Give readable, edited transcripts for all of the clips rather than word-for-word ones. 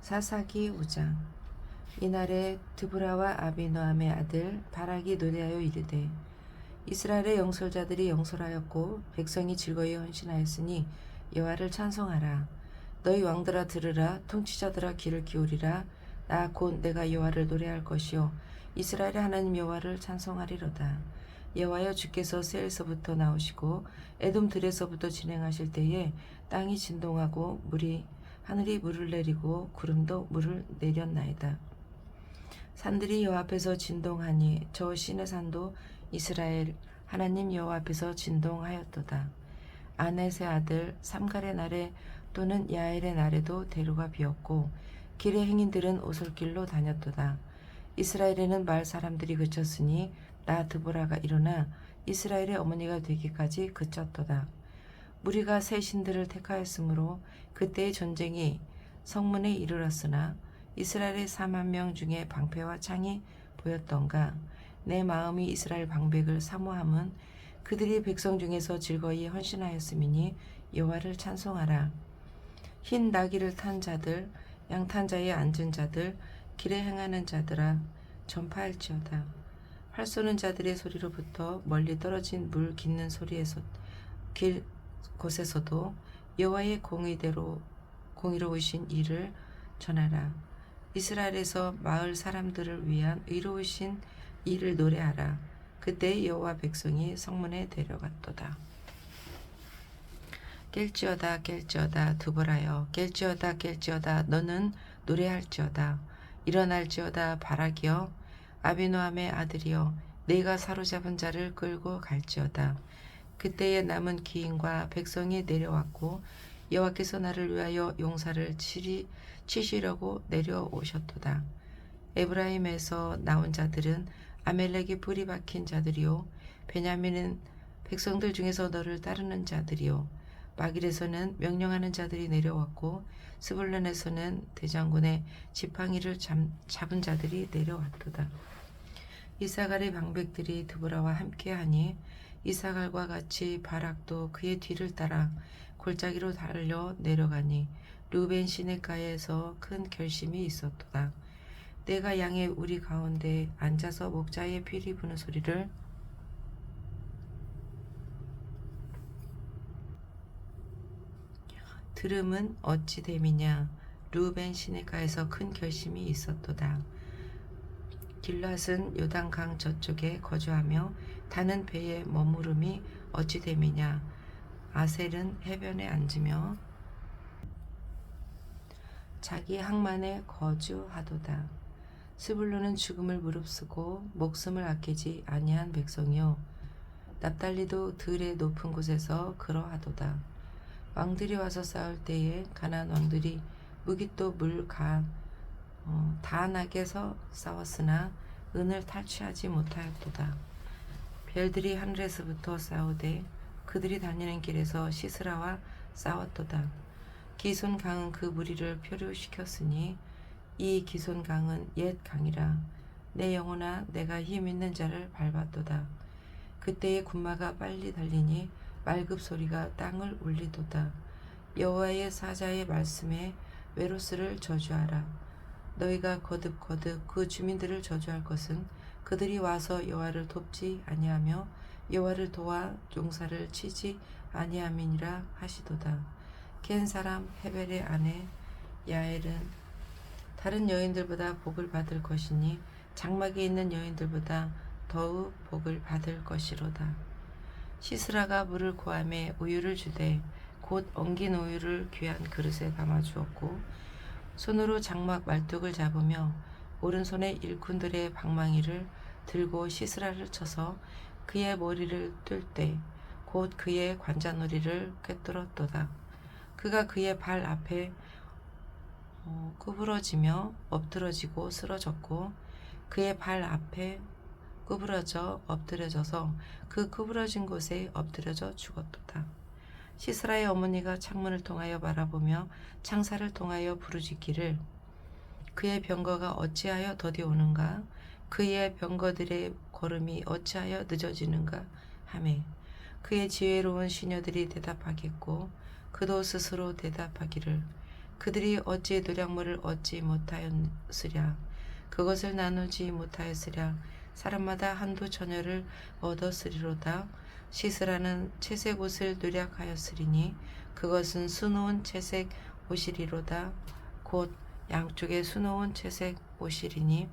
사사기 5장. 이날에 드브라와 아비노함의 아들 바락이 노래하여 이르되, 이스라엘의 영솔자들이 영솔하였고 백성이 즐거이 헌신하였으니 여호와를 찬송하라. 너희 왕들아 들으라. 통치자들아 귀를 기울이라. 나 곧 내가 여호와를 노래할 것이요 이스라엘의 하나님 여호와를 찬송하리로다. 여호와여, 주께서 세일서부터 나오시고 에돔 들에서부터 진행하실 때에 땅이 진동하고 하늘이 물을 내리고 구름도 물을 내렸나이다. 산들이 여호와 앞에서 진동하니 저 신의 산도 이스라엘 하나님 여호와 앞에서 진동하였도다. 아넷의 아들 삼갈의 날에 또는 야엘의 날에도 대로가 비었고 길의 행인들은 오솔길로 다녔도다. 이스라엘에는 마을 사람들이 그쳤으니 나 드보라가 일어나 이스라엘의 어머니가 되기까지 그쳤도다. 무리가 새 신들을 택하였으므로 그때의 전쟁이 성문에 이르렀으나 이스라엘의 4만 명 중에 방패와 창이 보였던가. 내 마음이 이스라엘 방백을 사모함은 그들이 백성 중에서 즐거이 헌신하였음이니 여호와를 찬송하라. 흰 나귀를 탄 자들, 양탄 자에 앉은 자들, 길에 행하는 자들아 전파할지어다. 활 쏘는 자들의 소리로부터 멀리 떨어진 물 깃는 소리에서 길 곳에서도 여호와의 공의로우신 일을 전하라. 이스라엘에서 마을 사람들을 위한 의로우신 일을 노래하라. 그때 여호와 백성이 성문에 데려갔도다. 깰지어다 깰지어다 드보라여, 깰지어다 깰지어다 너는 노래할지어다. 일어날지어다 바락이여, 아비노함의 아들이여, 내가 사로잡은 자를 끌고 갈지어다. 그때에 남은 기인과 백성이 내려왔고 여호와께서 나를 위하여 용사를 치시려고 내려오셨도다. 에브라임에서 나온 자들은 아멜렉이 뿌리 박힌 자들이요, 베냐민은 백성들 중에서 너를 따르는 자들이요, 마길에서는 명령하는 자들이 내려왔고 스불론에서는 대장군의 지팡이를 잡은 자들이 내려왔도다. 이사갈의 방백들이 드보라와 함께하니 이사갈과 같이 바락도 그의 뒤를 따라 골짜기로 달려 내려가니 르벤 시내가에서 큰 결심이 있었도다. 내가 양의 우리 가운데 앉아서 목자의 피리 부는 소리를 들음은 어찌 됨이냐. 르벤 시내가에서 큰 결심이 있었도다. 길랏은 요단강 저쪽에 거주하며 다는 배에 머무름이 어찌 됨이냐. 아셀은 해변에 앉으며 자기 항만에 거주하도다. 스불론은 죽음을 무릅쓰고 목숨을 아끼지 아니한 백성이요, 납달리도 들의 높은 곳에서 그러하도다. 왕들이 와서 싸울 때에 가나안 왕들이 무깃도 다낙에서 싸웠으나 은을 탈취하지 못하였도다. 별들이 하늘에서부터 싸우되 그들이 다니는 길에서 시스라와 싸웠도다. 기손 강은 그 무리를 표류시켰으니 이 기손 강은 옛 강이라. 내 영혼아, 내가 힘 있는 자를 밟았도다. 그때의 군마가 빨리 달리니 말급 소리가 땅을 울리도다. 여호와의 사자의 말씀에 외로스를 저주하라. 너희가 거듭 그 주민들을 저주할 것은 그들이 와서 여호와를 돕지 아니하며 여호와를 도와 용사를 치지 아니함이니라 하시도다. 겐 사람 헤벨의 아내 야엘은 다른 여인들보다 복을 받을 것이니 장막에 있는 여인들보다 더욱 복을 받을 것이로다. 시스라가 물을 구하매 우유를 주되 곧 엉긴 우유를 귀한 그릇에 담아 주었고, 손으로 장막 말뚝을 잡으며 오른손에 일꾼들의 방망이를 들고 시스라를 쳐서 그의 머리를 뜰 때 곧 그의 관자놀이를 꿰뚫었도다. 그가 그의 발 앞에 구부러지며 엎드러지고 쓰러졌고 그의 발 앞에 구부러져 엎드려져서 그 구부러진 곳에 엎드려져 죽었도다. 시스라의 어머니가 창문을 통하여 바라보며 창살을 통하여 부르짖기를, 그의 병거가 어찌하여 더디 오는가, 그의 병거들의 걸음이 어찌하여 늦어지는가 하매, 그의 지혜로운 시녀들이 대답하겠고 그도 스스로 대답하기를, 그들이 어찌 노략물을 얻지 못하였으랴. 그것을 나누지 못하였으랴. 사람마다 한두 처녀를 얻었으리로다. 시스라는 채색 옷을 노략하였으리니 그것은 수놓은 채색 옷이리로다. 곧 양쪽에 수놓은 채색 옷이리니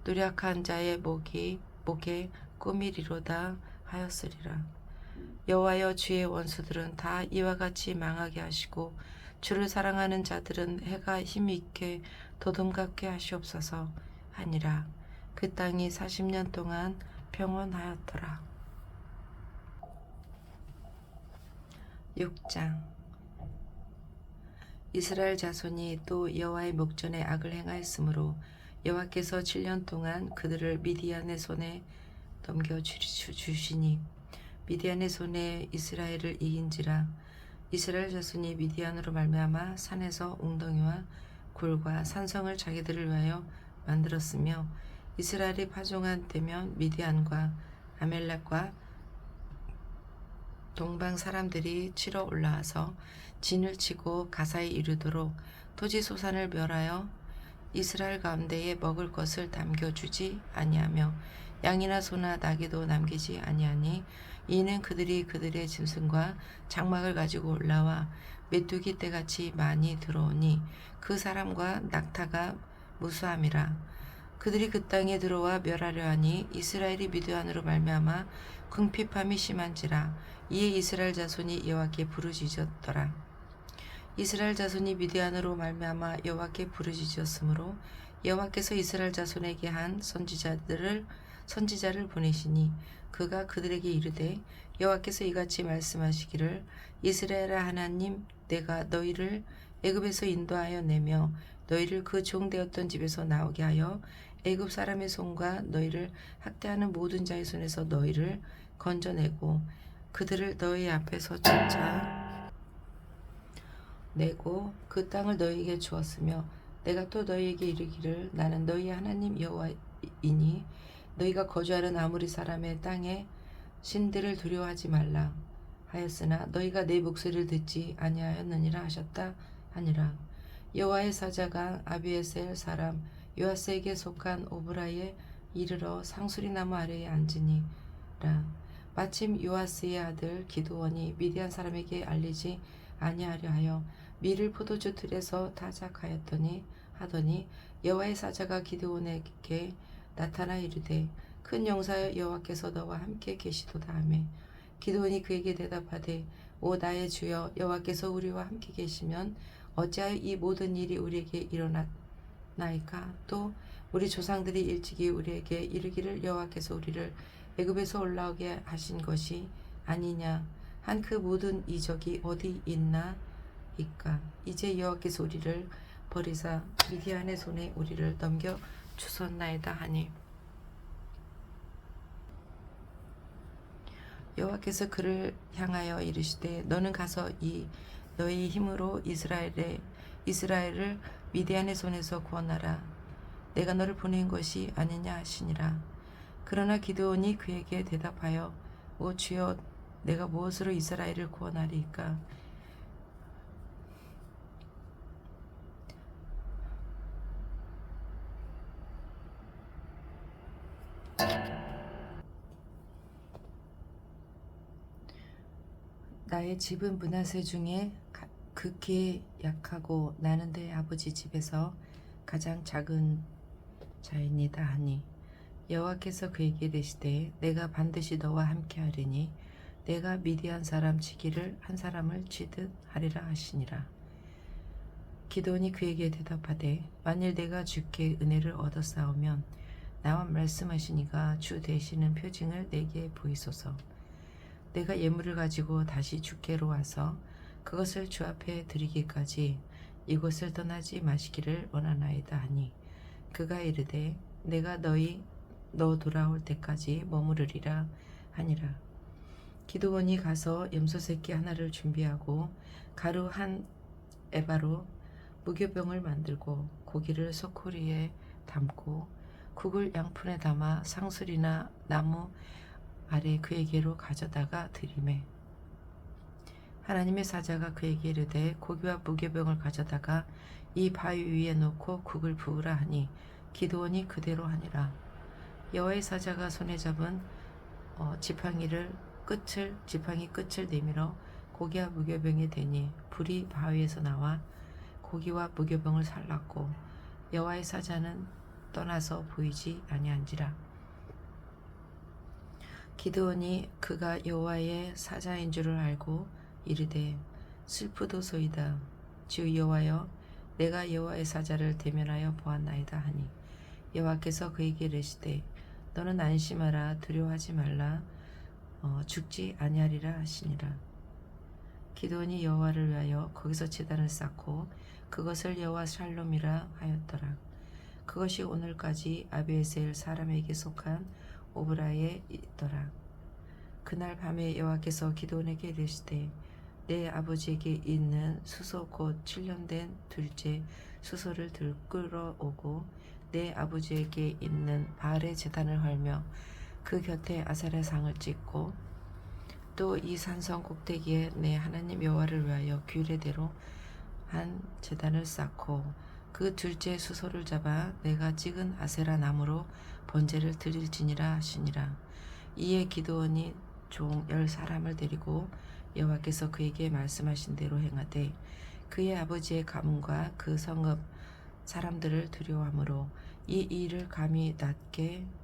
노략한 자의 목에 꾸미리로다 하였으리라. 여호와여, 주의 원수들은 다 이와 같이 망하게 하시고 주를 사랑하는 자들은 해가 힘있게 도둠갑게 하시옵소서 하니라. 그 땅이 40년 동안 평온하였더라. 6장. 이스라엘 자손이 또 여호와의 목전에 악을 행하였으므로 여호와께서 7년 동안 그들을 미디안의 손에 넘겨주시니 미디안의 손에 이스라엘을 이긴지라. 이스라엘 자손이 미디안으로 말미암아 산에서 웅덩이와 굴과 산성을 자기들을 위하여 만들었으며 이스라엘이 파종한 때면 미디안과 아멜렉과 동방 사람들이 치러 올라와서 진을 치고 가사에 이르도록 토지 소산을 멸하여 이스라엘 가운데에 먹을 것을 남겨주지 아니하며 양이나 소나 나귀도 남기지 아니하니 이는 그들이 그들의 짐승과 장막을 가지고 올라와 메뚜기 떼같이 많이 들어오니 그 사람과 낙타가 무수함이라. 그들이 그 땅에 들어와 멸하려 하니 이스라엘이 미드안으로 말미암아 궁핍함이 심한지라. 이에 이스라엘 자손이 여호와께 부르짖었더라. 이스라엘 자손이 미드안으로 말미암아 여호와께 부르짖었으므로 여호와께서 이스라엘 자손에게 한 선지자를 보내시니 그가 그들에게 이르되 여호와께서 이같이 말씀하시기를 이스라엘의 하나님, 내가 너희를 애굽에서 인도하여 내며 너희를 그 종되었던 집에서 나오게 하여 애굽 사람의 손과 너희를 학대하는 모든 자의 손에서 너희를 건져내고 그들을 너희 앞에서 쫓아내고 그 땅을 너희에게 주었으며 내가 또 너희에게 이르기를 나는 너희의 하나님 여호와이니 너희가 거주하는 아무리 사람의 땅에 신들을 두려워하지 말라 하였으나 너희가 내 목소리를 듣지 아니하였느니라 하셨다 하니라. 여호와의 사자가 아비에셀 사람 요아스에게 속한 오브라에 이르러 상수리나무 아래에 앉으니라. 마침 요아스의 아들 기드온이 미디안 사람에게 알리지 아니하려 하여 밀을 포도주 틀에서 타작하였더니 여호와의 사자가 기드온에게 나타나 이르되 큰 용사여 여호와께서 너와 함께 계시도다 하매 기드온이 그에게 대답하되 오 나의 주여 여호와께서 우리와 함께 계시면 어찌하여 이 모든 일이 우리에게 일어났나이까. 또 우리 조상들이 일찍이 우리에게 이르기를 여호와께서 우리를 애굽에서 올라오게 하신 것이 아니냐 한 그 모든 이적이 어디 있나이까. 이제 여호와께서 우리를 버리사 미디안의 손에 우리를 넘겨 주셨나이다 하니 여호와께서 그를 향하여 이르시되 너는 가서 너의 힘으로 이스라엘을 미디안의 손에서 구원하라. 내가 너를 보낸 것이 아니냐 하시니라. 그러나 기드온이 그에게 대답하여 오 주여 내가 무엇으로 이스라엘을 구원하리이까. 나의 집은 므낫세 중에 극히 약하고 나는 내 아버지 집에서 가장 작은 자이니다 하니 여호와께서 그에게 이르시되 내가 반드시 너와 함께하리니 내가 미디안 사람 치기를 한 사람을 치듯 하리라 하시니라. 기드온이 그에게 대답하되 만일 내가 주께 은혜를 얻었사오면 나와 말씀하시니가 주 되시는 표징을 내게 보이소서. 내가 예물을 가지고 다시 주께로 와서 그것을 주 앞에 드리기까지 이곳을 떠나지 마시기를 원하나이다 하니 그가 이르되 내가 너 돌아올 때까지 머무르리라 하니라. 기드온이 가서 염소 새끼 하나를 준비하고 가루 한 에바로 무교병을 만들고 고기를 소쿠리에 담고 국을 양푼에 담아 상술이나 나무 아래 그에게로 가져다가 드리매 하나님의 사자가 그에게 이르되 고기와 무교병을 가져다가 이 바위 위에 놓고 국을 부으라 하니 기드온이 그대로 하니라. 여호와의 사자가 손에 잡은 지팡이 끝을 내밀어 고기와 무교병에 대니 불이 바위에서 나와 고기와 무교병을 살랐고 여호와의 사자는 떠나서 보이지 아니한지라. 기드온이 그가 여호와의 사자인 줄을 알고 이르되 슬프도소이다. 주 여호와여, 내가 여호와의 사자를 대면하여 보았나이다 하니 여호와께서 그에게 이르시되 너는 안심하라, 두려워하지 말라, 죽지 아니하리라 하시니라. 기드온이 여호와를 위하여 거기서 제단을 쌓고 그것을 여호와 샬롬이라 하였더라. 그것이 오늘까지 아비에셀 사람에게 속한 오브라에 있더라. 그날 밤에 여호와께서 기드온에게 이르시되 내 아버지에게 있는 수소 곧 7년 된 둘째 수소를 끌어오고 내 아버지에게 있는 바알의 제단을 헐며 그 곁에 아세라 상을 찍고 또 이 산성 꼭대기에 내 하나님 여호와를 위하여 규례대로 한 제단을 쌓고 그 둘째 수소를 잡아 내가 찍은 아세라 나무로 번제를 드릴지니라 하시니라. 이에 기드온이 종 10사람을 데리고 여호와께서 그에게 말씀하신 대로 행하되 그의 아버지의 가문과 그 성읍 사람들을 두려워하므로 이 일을 감히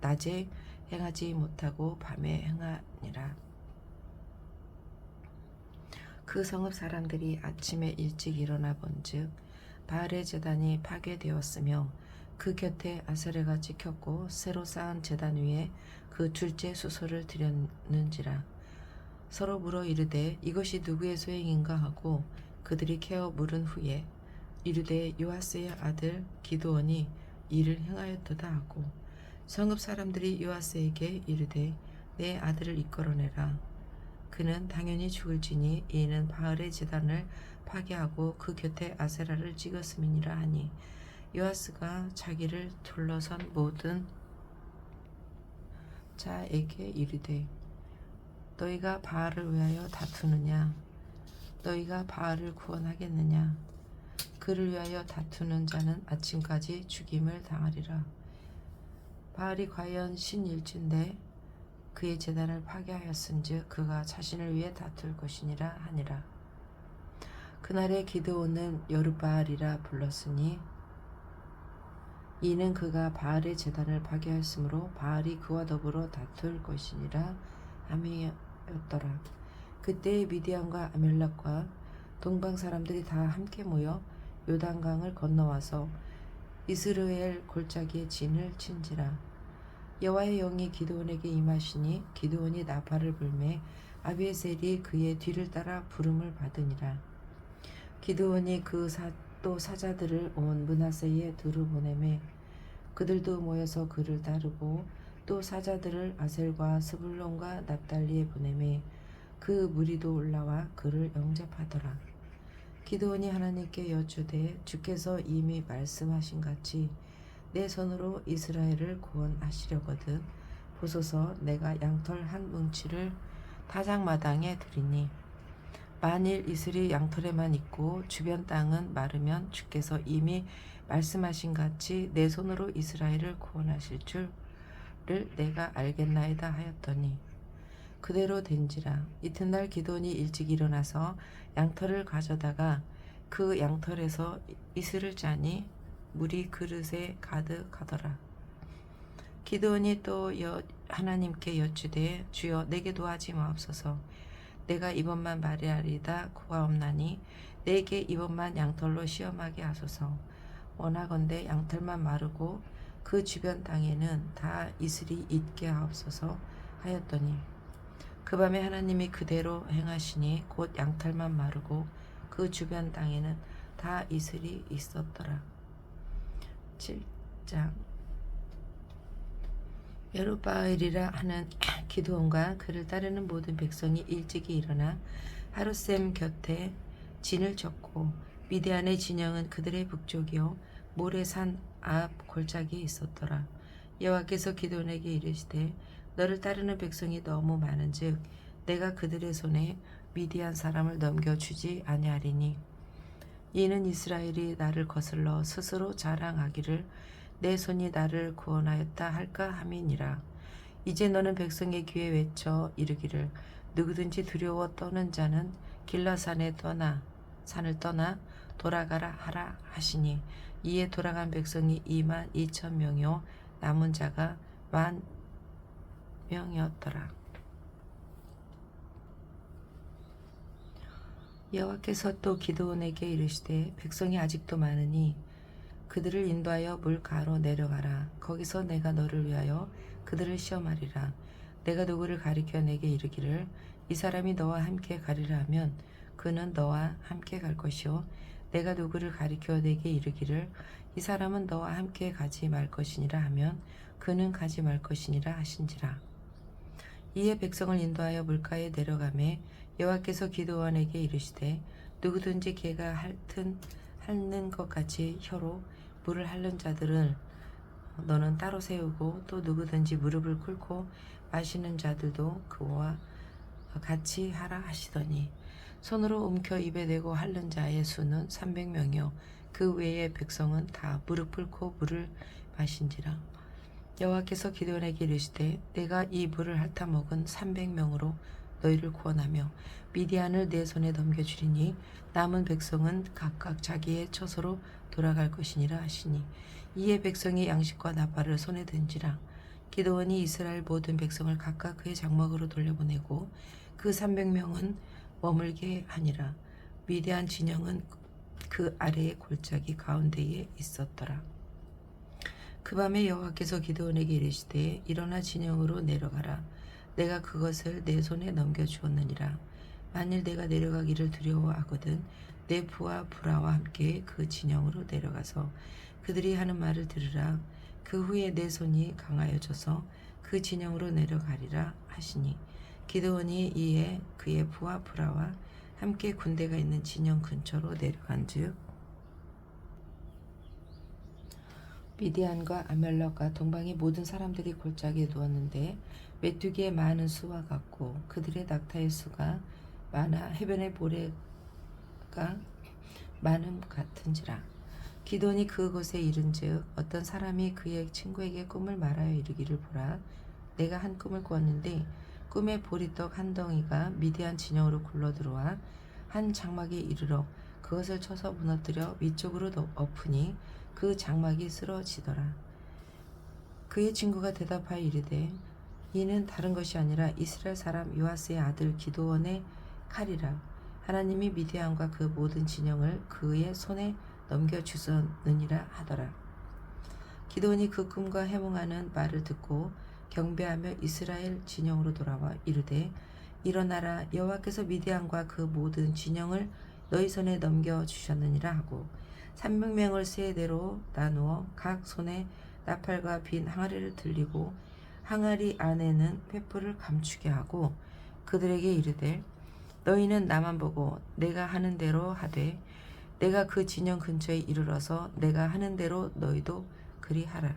낮에 행하지 못하고 밤에 행하니라. 그 성읍 사람들이 아침에 일찍 일어나 본즉 바알의 제단이 파괴되었으며 그 곁에 아세라가 찍혔고 새로 쌓은 제단 위에 그 둘째 수소를 드렸는지라. 서로 물어 이르되 이것이 누구의 소행인가 하고 그들이 캐어 물은 후에 이르되 요아스의 아들 기드온이 이를 행하였도다 하고 성읍 사람들이 요아스에게 이르되 내 아들을 이끌어내라. 그는 당연히 죽을지니 이는 바알의 제단을 파괴하고 그 곁에 아세라를 찍었음이니라 하니 요아스가 자기를 둘러선 모든 자에게 이르되 너희가 바알을 위하여 다투느냐? 너희가 바알을 구원하겠느냐? 그를 위하여 다투는 자는 아침까지 죽임을 당하리라. 바알이 과연 신일진데 그의 제단을 파괴하였은즉 그가 자신을 위해 다툴 것이니라 하니라. 그날에 기드온은 여룻바알이라 불렀으니 이는 그가 바알의 제단을 파괴하였으므로 바알이 그와 더불어 다툴 것이니라 함이었더라. 그때 미디안과 아멜렉과 동방 사람들이 다 함께 모여 요단강을 건너와서 이스라엘 골짜기에 진을 친지라. 여호와의 영이 기드온에게 임하시니 기드온이 나팔을 불매 아비에셀이 그의 뒤를 따라 부름을 받으니라. 기드온이 또 사자들을 온 므낫세에 두루 보내매 그들도 모여서 그를 따르고 또 사자들을 아셀과 스불론과 납달리에 보내매 그 무리도 올라와 그를 영접하더라. 기드온이 하나님께 여쭈되 주께서 이미 말씀하신 같이 내 손으로 이스라엘을 구원하시려거든 보소서 내가 양털 한 뭉치를 타작마당에 드리니 만일 이슬이 양털에만 있고 주변 땅은 마르면 주께서 이미 말씀하신 같이 내 손으로 이스라엘을 구원하실 줄을 내가 알겠나이다 하였더니 그대로 된지라. 이튿날 기드온이 일찍 일어나서 양털을 가져다가 그 양털에서 이슬을 짜니 물이 그릇에 가득하더라. 기드온이 또 하나님께 여쭈되 주여 내게 도하지 마옵소서. 내가 이번만 말하리다 구하옵나니 내게 이번만 양털로 시험하게 하소서. 원하건대 양털만 마르고 그 주변 땅에는 다 이슬이 있게 하옵소서 하였더니 그 밤에 하나님이 그대로 행하시니 곧 양털만 마르고 그 주변 땅에는 다 이슬이 있었더라. 7장. 여룻바알이라 하는 기드온과 그를 따르는 모든 백성이 일찍이 일어나 하룻샘 곁에 진을 쳤고 미디안의 진영은 그들의 북쪽이요 모레산 앞 골짜기에 있었더라. 여호와께서 기드온에게 이르시되 너를 따르는 백성이 너무 많은즉 내가 그들의 손에 미디안 사람을 넘겨주지 아니하리니 이는 이스라엘이 나를 거슬러 스스로 자랑하기를 내 손이 나를 구원하였다 할까 함이니라. 이제 너는 백성의 귀에 외쳐 이르기를 누구든지 두려워 떠는 자는 산을 떠나 돌아가라 하라 하시니 이에 돌아간 백성이 2만 2천 명이요 남은 자가 1만 명이었더라. 여호와께서 또 기드온에게 이르시되 백성이 아직도 많으니 그들을 인도하여 물가로 내려가라. 거기서 내가 너를 위하여 그들을 시험하리라. 내가 누구를 가리켜 내게 이르기를 이 사람이 너와 함께 가리라 하면 그는 너와 함께 갈 것이요 내가 누구를 가리켜 내게 이르기를 이 사람은 너와 함께 가지 말 것이니라 하면 그는 가지 말 것이니라 하신지라. 이에 백성을 인도하여 물가에 내려가매 여호와께서 기드온에게 이르시되 누구든지 개가 핥는 것 같이 혀로 물을 핥는 자들을 너는 따로 세우고 또 누구든지 무릎을 꿇고 마시는 자들도 그와 같이 하라 하시더니 손으로 움켜 입에 대고 핥는 자의 수는 300명이요 그 외의 백성은 다 무릎 꿇고 물을 마신지라. 여호와께서 기드온에게 이르시되 내가 이 물을 핥아 먹은 300명으로 너희를 구원하며 미디안을 내 손에 넘겨주리니 남은 백성은 각각 자기의 처소로 돌아갈 것이니라 하시니 이에 백성이 양식과 나팔을 손에 든지라. 기드온이 이스라엘 모든 백성을 각각 그의 장막으로 돌려보내고 그 300명은 머물게 하니라. 미디안 진영은 그 아래의 골짜기 가운데에 있었더라. 그 밤에 여호와께서 기드온에게 이르시되 일어나 진영으로 내려가라. 내가 그것을 내 손에 넘겨주었느니라. 만일 내가 내려가기를 두려워하거든 내 부하 브라와 함께 그 진영으로 내려가서 그들이 하는 말을 들으라. 그 후에 내 손이 강하여져서 그 진영으로 내려가리라 하시니 기드온이 이에 그의 부하 브라와 함께 군대가 있는 진영 근처로 내려간즉 미디안과 아멜렉과 동방의 모든 사람들이 골짜기에 누웠는데 메뚜기의 많은 수와 같고 그들의 낙타의 수가 많아 해변의 모래가 많음 같은지라. 기드온이 그곳에 이른즉 어떤 사람이 그의 친구에게 꿈을 말하여 이르기를 보라. 내가 한 꿈을 꾸었는데 꿈에 보리떡 한 덩이가 미디안 진영으로 굴러들어와 한 장막에 이르러 그것을 쳐서 무너뜨려 위쪽으로 엎으니 그 장막이 쓰러지더라. 그의 친구가 대답하여 이르되 이는 다른 것이 아니라 이스라엘 사람 요아스의 아들 기드온의 칼이라. 하나님이 미디안과 그 모든 진영을 그의 손에 넘겨주셨느니라 하더라. 기드온이 그 꿈과 해몽하는 말을 듣고 경배하며 이스라엘 진영으로 돌아와 이르되 일어나라. 여호와께서 미디안과 그 모든 진영을 너희 손에 넘겨주셨느니라 하고 300명을 세대로 나누어 각 손에 나팔과 빈 항아리를 들리고 항아리 안에는 횃불을 감추게 하고 그들에게 이르되 너희는 나만 보고 내가 하는 대로 하되 내가 그 진영 근처에 이르러서 내가 하는 대로 너희도 그리하라.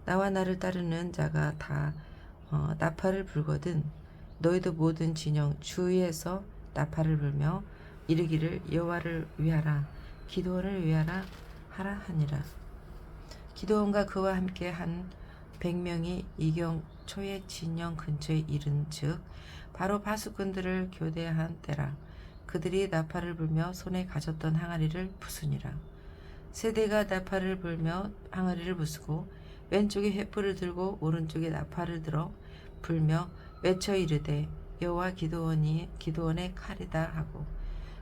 나와 나를 따르는 자가 다 나팔을 불거든 너희도 모든 진영 주위에서 나팔을 불며 이르기를 여호와를 위하라 기드온을 위하라 하라 하니라. 기드온과 그와 함께 한 100명이 이경 초의 진영 근처에 이른즉 바로 파수꾼들을 교대한 때라. 그들이 나팔을 불며 손에 가졌던 항아리를 부수니라. 세대가 나팔을 불며 항아리를 부수고 왼쪽에 횃불을 들고 오른쪽에 나팔을 들어 불며 외쳐 이르되 여호와 기드온의 칼이다 하고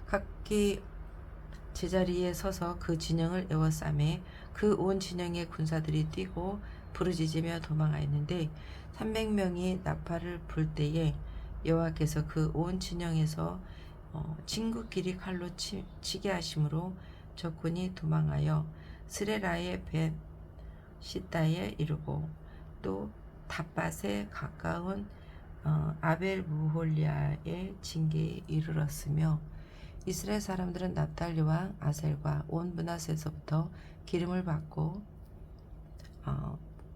각기 제자리에 서서 그 진영을 에워싸매 그 온 진영의 군사들이 뛰고 부르짖으며 도망하였는데 300명이 나팔을 불 때에 여호와께서 그 온 진영에서 친구끼리 칼로 치게 하심으로 적군이 도망하여 스레라의 벳 시다에 이르고 또 닷밭에 가까운 아벨 무홀리아의 징계에 이르렀으며 이스라엘 사람들은 납달리와 아셀과 온 므낫세에서부터 기름을 받고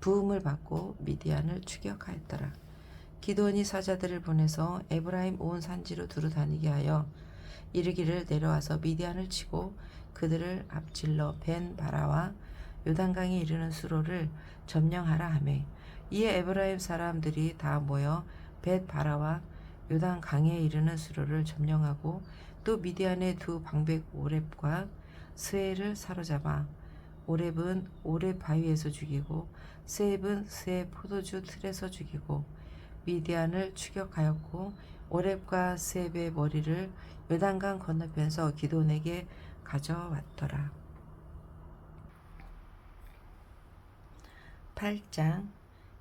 부음을 받고 미디안을 추격하였더라. 기드온이 사자들을 보내서 에브라임 온 산지로 두루 다니게 하여 이르기를 내려와서 미디안을 치고 그들을 앞질러 벤 바라와 요단강에 이르는 수로를 점령하라 하매 이에 에브라임 사람들이 다 모여 벳 바라와 요단강에 이르는 수로를 점령하고 또 미디안의 두 방백 오렙과 스엘을 사로잡아 오렙은 오렙 바위에서 죽이고 스엘은 스엘 포도주 틀에서 죽이고 미디안을 추격하였고 오렙과 스엘의 머리를 요단강 건너편에서 기드온에게 가져왔더라. 8장.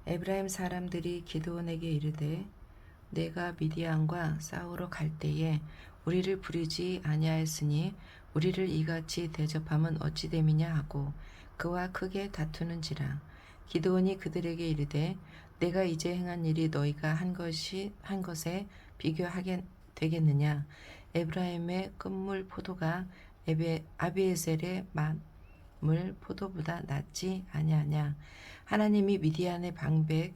에브라임 사람들이 기드온에게 이르되 내가 미디안과 싸우러 갈 때에 우리를 부르지 아니하였으니 우리를 이같이 대접함은 어찌 됨이냐 하고 그와 크게 다투는지라. 기드온이 그들에게 이르되 내가 이제 행한 일이 너희가 한 것에 비교하게 되겠느냐. 에브라임의 끝물 포도가 아비에셀의 만물 포도보다 낫지 아니하냐. 하나님이 미디안의 방백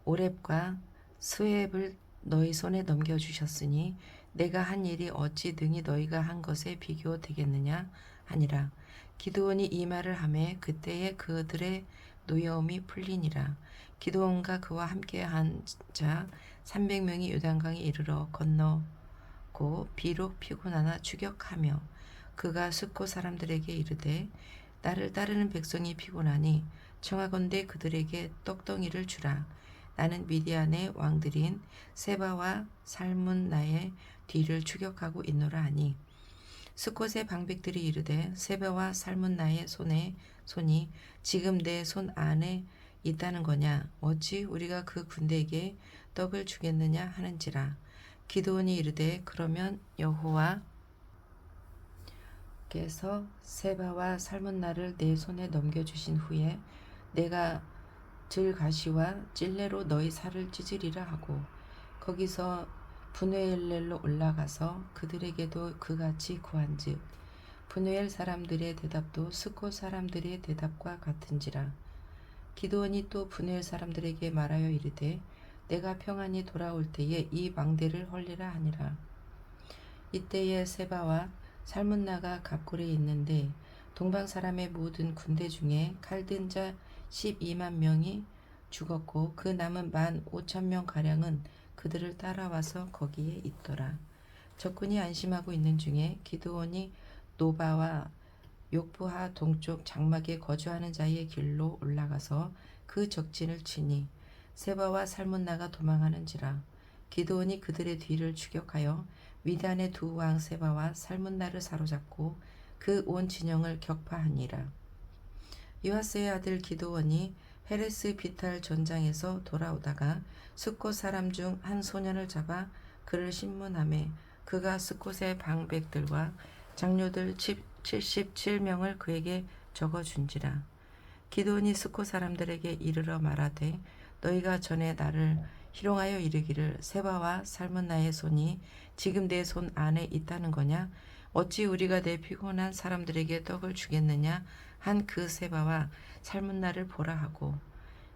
오렙과 스웹을 너희 손에 넘겨주셨으니 내가 한 일이 어찌 능히 너희가 한 것에 비교되겠느냐 하니라. 기드온이 이 말을 하매 그때에 그들의 노여움이 풀리니라. 기드온과 그와 함께한 자 300명이 요단강에 이르러 건너고 비록 피곤하나 추격하며 그가 숫곳 사람들에게 이르되 나를 따르는 백성이 피곤하니 청하건대 그들에게 떡덩이를 주라. 나는 미디안의 왕들인 세바와 살문나의 뒤를 추격하고 있노라 하니 숫곳의 방백들이 이르되 세바와 살문나의 손이 지금 내 손 안에 있다는 거냐. 어찌 우리가 그 군대에게 떡을 주겠느냐 하는지라. 기드온이 이르되 그러면 여호와께서 세바와 살문나를 내 손에 넘겨주신 후에 내가 들가시와 찔레로 너희 살을 찢으리라 하고 거기서 브누엘렐로 올라가서 그들에게도 그같이 구한즉 브누엘 사람들의 대답도 스콧 사람들의 대답과 같은지라. 기드온이 또 브누엘 사람들에게 말하여 이르되 내가 평안히 돌아올 때에 이 망대를 헐리라 하니라. 이때에 세바와 살문나가 갑골에 있는데 동방 사람의 모든 군대 중에 칼든 자 12만 명이 죽었고 그 남은 15,000명 가량은 그들을 따라와서 거기에 있더라. 적군이 안심하고 있는 중에 기드온이 노바와 욕부하 동쪽 장막에 거주하는 자의 길로 올라가서 그 적진을 치니 세바와 살문나가 도망하는지라. 기드온이 그들의 뒤를 추격하여 미디안의 두 왕 세바와 살문나를 사로잡고 그 온 진영을 격파하니라. 요아스의 아들 기드온이 헤레스 비탈 전장에서 돌아오다가 숫곳 사람 중 한 소년을 잡아 그를 신문하매 그가 숫곳의 방백들과 장로들 77명을 그에게 적어준지라. 기드온이 숫곳 사람들에게 이르러 말하되 너희가 전에 나를 희롱하여 이르기를 세바와 살문나의 손이 지금 내 손 안에 있다는 거냐. 어찌 우리가 내 피곤한 사람들에게 떡을 주겠느냐 한 그 세바와 살문나를 보라 하고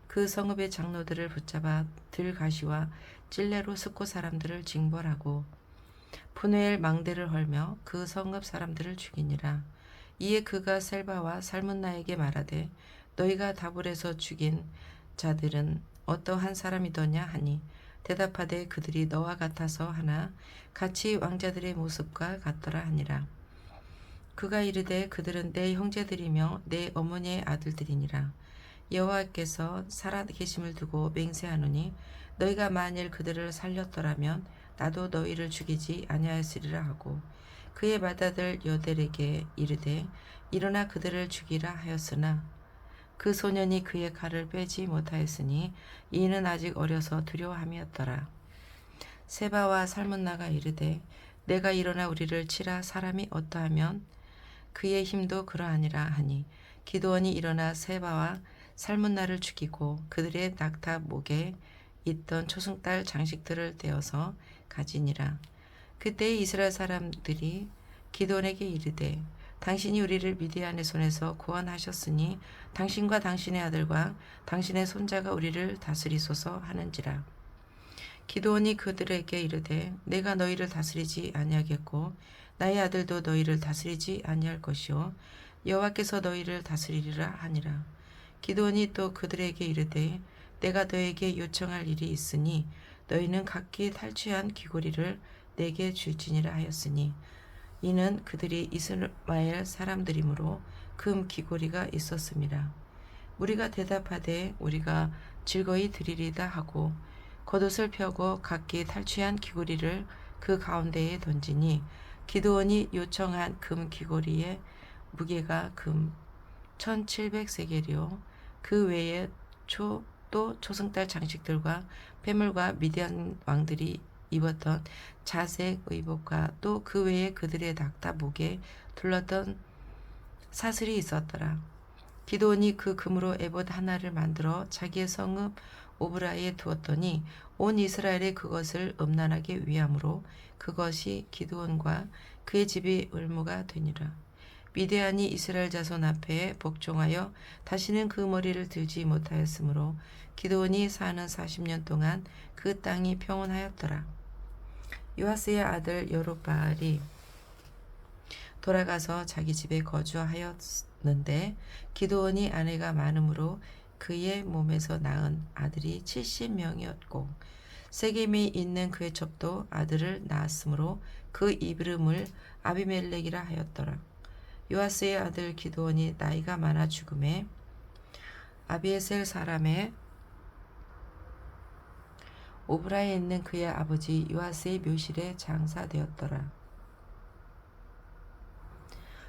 그 성읍의 장로들을 붙잡아 들가시와 찔레로 숫곳 사람들을 징벌하고 브누엘 망대를 헐며 그 성읍 사람들을 죽이니라. 이에 그가 셀바와 살문나에게 말하되 너희가 다불에서 죽인 자들은 어떠한 사람이더냐 하니 대답하되 그들이 너와 같아서 하나 같이 왕자들의 모습과 같더라 하니라. 그가 이르되 그들은 내 형제들이며 내 어머니의 아들들이니라. 여호와께서 살아계심을 두고 맹세하노니 너희가 만일 그들을 살렸더라면 나도 너희를 죽이지 아니하였으리라 하고 그의 맏아들 여델에게 이르되 일어나 그들을 죽이라 하였으나 그 소년이 그의 칼을 빼지 못하였으니 이는 아직 어려서 두려워함이었더라. 세바와 살문나가 이르되 내가 일어나 우리를 치라 사람이 어떠하면 그의 힘도 그러하니라 하니 기드온이 일어나 세바와 살문나를 죽이고 그들의 낙타 목에 있던 초승달 장식들을 떼어서 가지니라. 그때 이스라엘 사람들이 기드온에게 이르되 당신이 우리를 미디안의 손에서 구원하셨으니 당신과 당신의 아들과 당신의 손자가 우리를 다스리소서 하는지라. 기드온이 그들에게 이르되 내가 너희를 다스리지 아니하겠고 나의 아들도 너희를 다스리지 아니할 것이요 여호와께서 너희를 다스리리라 하니라. 기드온이 또 그들에게 이르되 내가 너에게 요청할 일이 있으니 너희는 각기 탈취한 귀고리를 내게 줄지니라 하였으니 이는 그들이 이스마엘 사람들이므로 금 귀고리가 있었음이라. 우리가 대답하되 우리가 즐거이 드리리다 하고 겉옷을 펴고 각기 탈취한 귀고리를 그 가운데에 던지니 기드온이 요청한 금 귀고리의 무게가 금 1700세겔이요 그 외에 또 초승달 장식들과 폐물과 미디안 왕들이 입었던 자색 의복과 또 그 외에 그들의 낙타 목에 둘렀던 사슬이 있었더라. 기드온이 그 금으로 에봇 하나를 만들어 자기의 성읍 오브라에 두었더니 온 이스라엘이 그것을 음란하게 위함으로 그것이 기드온과 그의 집이 을무가 되니라. 미디안이 이스라엘 자손 앞에 복종하여 다시는 그 머리를 들지 못하였으므로 기드온이 사는 40년 동안 그 땅이 평온하였더라. 요아스의 아들 여룹바알이 돌아가서 자기 집에 거주하였는데 기드온이 아내가 많음으로 그의 몸에서 낳은 아들이 70명이었고 세겜에 있는 그의 첩도 아들을 낳았으므로 그 이름을 아비멜렉이라 하였더라. 요아스의 아들 기드온이 나이가 많아 죽음에 아비에셀 사람의 오브라에 있는 그의 아버지 요아스의 묘실에 장사되었더라.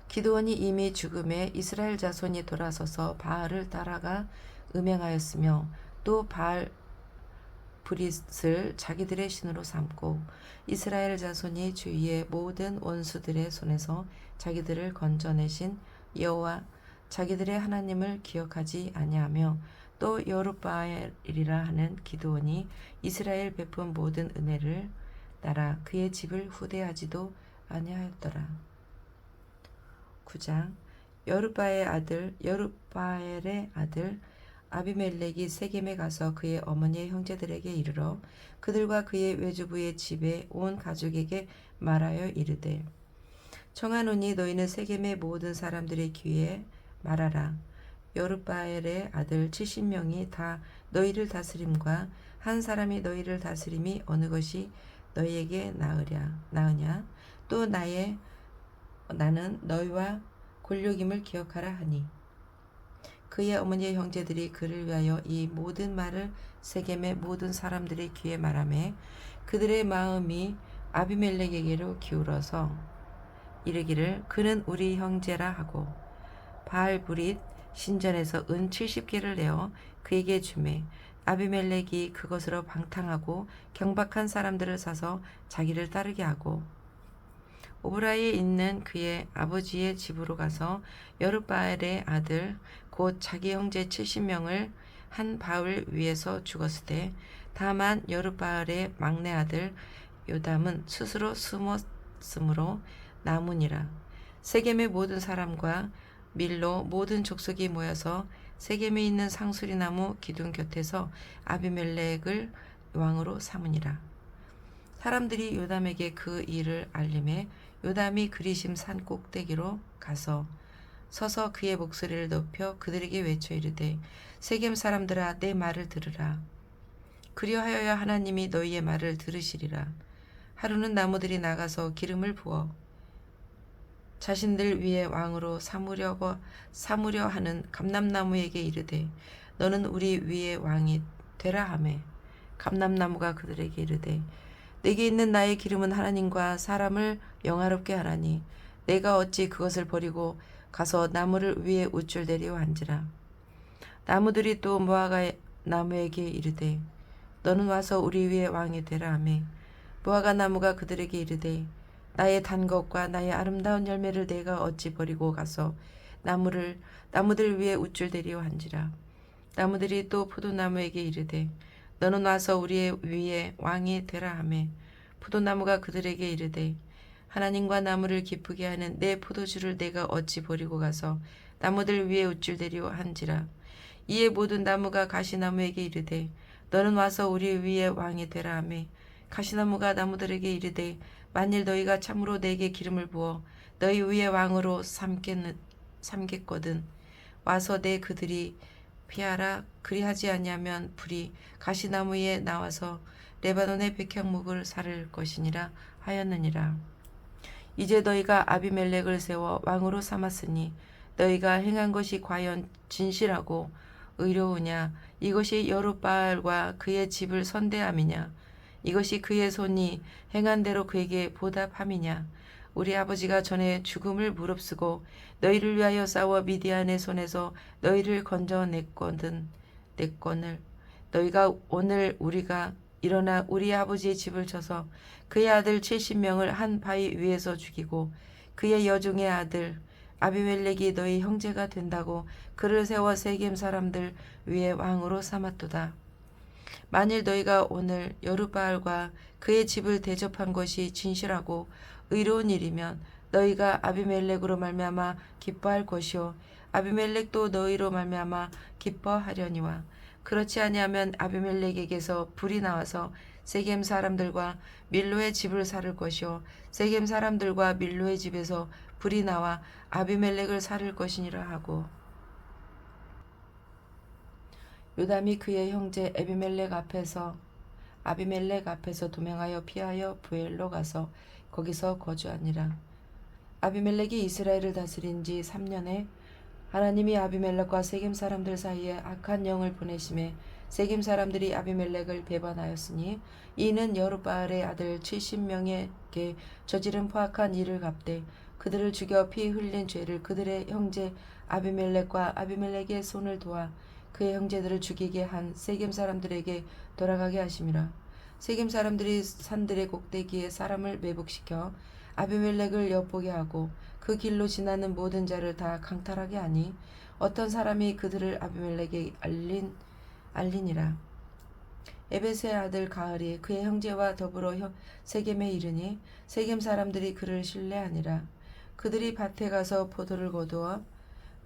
기드온이 이미 죽음에 이스라엘 자손이 돌아서서 바알을 따라가 음행하였으며 또 바알 브릿을 자기들의 신으로 삼고 이스라엘 자손이 주위의 모든 원수들의 손에서 자기들을 건져내신 여호와 자기들의 하나님을 기억하지 아니하며 또 여룹바알이라 하는 기드온이 이스라엘 베푼 모든 은혜를 따라 그의 집을 후대하지도 아니하였더라. 9장 여룹바엘의 아들 아비멜렉이 세겜에 가서 그의 어머니의 형제들에게 이르러 그들과 그의 외주부의 집에 온 가족에게 말하여 이르되 청하노니 너희는 세겜의 모든 사람들의 귀에 말하라. 여룹바엘의 아들 70명이 다 너희를 다스림과 한 사람이 너희를 다스림이 어느 것이 너희에게 나으냐 또 나는 너희와 골육임을 기억하라 하니 그의 어머니의 형제들이 그를 위하여 이 모든 말을 세겜의 모든 사람들의 귀에 말하매 그들의 마음이 아비멜렉에게로 기울어서 이르기를 그는 우리 형제라 하고 바알브릿 신전에서 은 70개를 내어 그에게 주매 아비멜렉이 그것으로 방탕하고 경박한 사람들을 사서 자기를 따르게 하고 오브라에 있는 그의 아버지의 집으로 가서 여룹바알의 아들 곧 자기 형제 70명을 한 바울 위에서 죽었으되 다만 여룹바알의 막내 아들 요담은 스스로 숨었으므로 남으니라. 세겜의 모든 사람과 밀로 모든 족속이 모여서 세겜에 있는 상수리나무 기둥 곁에서 아비멜렉을 왕으로 삼으니라. 사람들이 요담에게 그 일을 알림해 요담이 그리심 산 꼭대기로 가서 서서 그의 목소리를 높여 그들에게 외쳐 이르되 세겜 사람들아 내 말을 들으라. 그리하여야 하나님이 너희의 말을 들으시리라. 하루는 나무들이 나가서 기름을 부어 자신들 위에 왕으로 삼으려 하는 감람나무에게 이르되 너는 우리 위에 왕이 되라 하매 감람나무가 그들에게 이르되 내게 있는 나의 기름은 하나님과 사람을 영화롭게 하라니 내가 어찌 그것을 버리고 가서 나무를 위에 우쭐대리오 한지라. 나무들이 또 무화과 나무에게 이르되 너는 와서 우리 위에 왕이 되라 하매 무화과 나무가 그들에게 이르되 나의 단 것과 나의 아름다운 열매를 내가 어찌 버리고 가서 나무들 위에 우쭐대리오 한지라. 나무들이 또 포도나무에게 이르되 너는 와서 우리 위에 왕이 되라 하매 포도나무가 그들에게 이르되 하나님과 나무를 기쁘게 하는 내 포도주를 내가 어찌 버리고 가서 나무들 위에 우쭐대리오 한지라. 이에 모든 나무가 가시나무에게 이르되 너는 와서 우리 위에 왕이 되라 하매 가시나무가 나무들에게 이르되 만일 너희가 참으로 내게 기름을 부어 너희 위에 왕으로 삼겠거든 와서 내 그들이 피하라. 그리하지 아니하면 불이 가시나무에 나와서 레바논의 백향목을 사를 것이니라 하였느니라. 이제 너희가 아비멜렉을 세워 왕으로 삼았으니 너희가 행한 것이 과연 진실하고 의로우냐? 이것이 여룻바알과 그의 집을 선대함이냐? 이것이 그의 손이 행한 대로 그에게 보답함이냐? 우리 아버지가 전에 죽음을 무릅쓰고 너희를 위하여 싸워 미디안의 손에서 너희를 건져냈거든 냈거늘 너희가 오늘 우리가 일어나 우리 아버지의 집을 쳐서 그의 아들 70명을 한 바위 위에서 죽이고 그의 여종의 아들 아비멜렉이 너희 형제가 된다고 그를 세워 세겜 사람들 위에 왕으로 삼았도다. 만일 너희가 오늘 여룻바알과 그의 집을 대접한 것이 진실하고 의로운 일이면 너희가 아비멜렉으로 말미암아 기뻐할 것이요 아비멜렉도 너희로 말미암아 기뻐하려니와 그렇지 아니하면 아비멜렉에게서 불이 나와서 세겜 사람들과 밀로의 집을 사를 것이요 세겜 사람들과 밀로의 집에서 불이 나와 아비멜렉을 사를 것이니라 하고 요담이 그의 형제 아비멜렉 앞에서 도망하여 피하여 부엘로 가서 거기서 거주하니라. 아비멜렉이 이스라엘을 다스린 지 3년에 하나님이 아비멜렉과 세겜 사람들 사이에 악한 영을 보내심에 세겜 사람들이 아비멜렉을 배반하였으니 이는 여룻바알의 아들 70명에게 저지른 포악한 일을 갚되 그들을 죽여 피 흘린 죄를 그들의 형제 아비멜렉과 아비멜렉의 손을 도와 그의 형제들을 죽이게 한 세겜 사람들에게 돌아가게 하심이라. 세겜 사람들이 산들의 꼭대기에 사람을 매복시켜 아비멜렉을 엿보게 하고 그 길로 지나는 모든 자를 다 강탈하게 하니 어떤 사람이 그들을 아비멜렉에게 알리니라. 에벳의 아들 가을이 그의 형제와 더불어 세겜에 이르니 세겜 사람들이 그를 신뢰하니라. 그들이 밭에 가서 포도를 거두어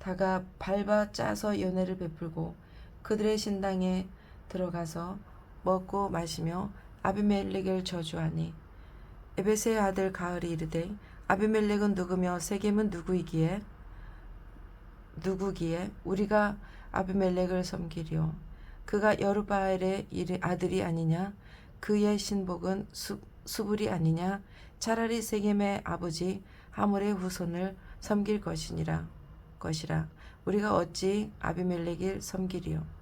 다가 밟아 짜서 연회를 베풀고 그들의 신당에 들어가서 먹고 마시며 아비멜렉을 저주하니 에벳의 아들 가을이 이르되 아비멜렉은 누구며 세겜은 누구기에 우리가 아비멜렉을 섬기리요 그가 여룻바알의 아들이 아니냐 그의 신복은 수불이 아니냐 차라리 세겜의 아버지 하몰의 후손을 섬길 것이라 우리가 어찌 아비멜렉을 섬기리요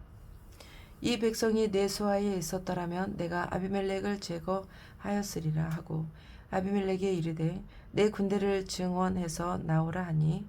이 백성이 내 수하에 있었더라면 내가 아비멜렉을 제거하였으리라 하고 아비멜렉에 이르되 내 군대를 증원해서 나오라 하니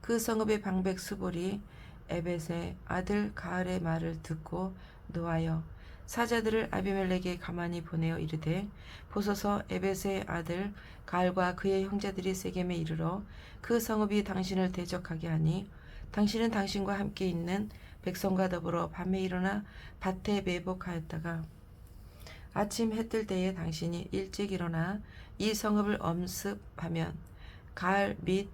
그 성읍의 방백 수볼이 에벳의 아들 가을의 말을 듣고 노하여 사자들을 아비멜렉에 가만히 보내어 이르되 보소서 에벳의 아들 가을과 그의 형제들이 세겜에 이르러 그 성읍이 당신을 대적하게 하니 당신은 당신과 함께 있는 백성과 더불어 밤에 일어나 밭에 매복하였다가 아침 해 뜰 때에 당신이 일찍 일어나 이 성읍을 엄습하면 가을 및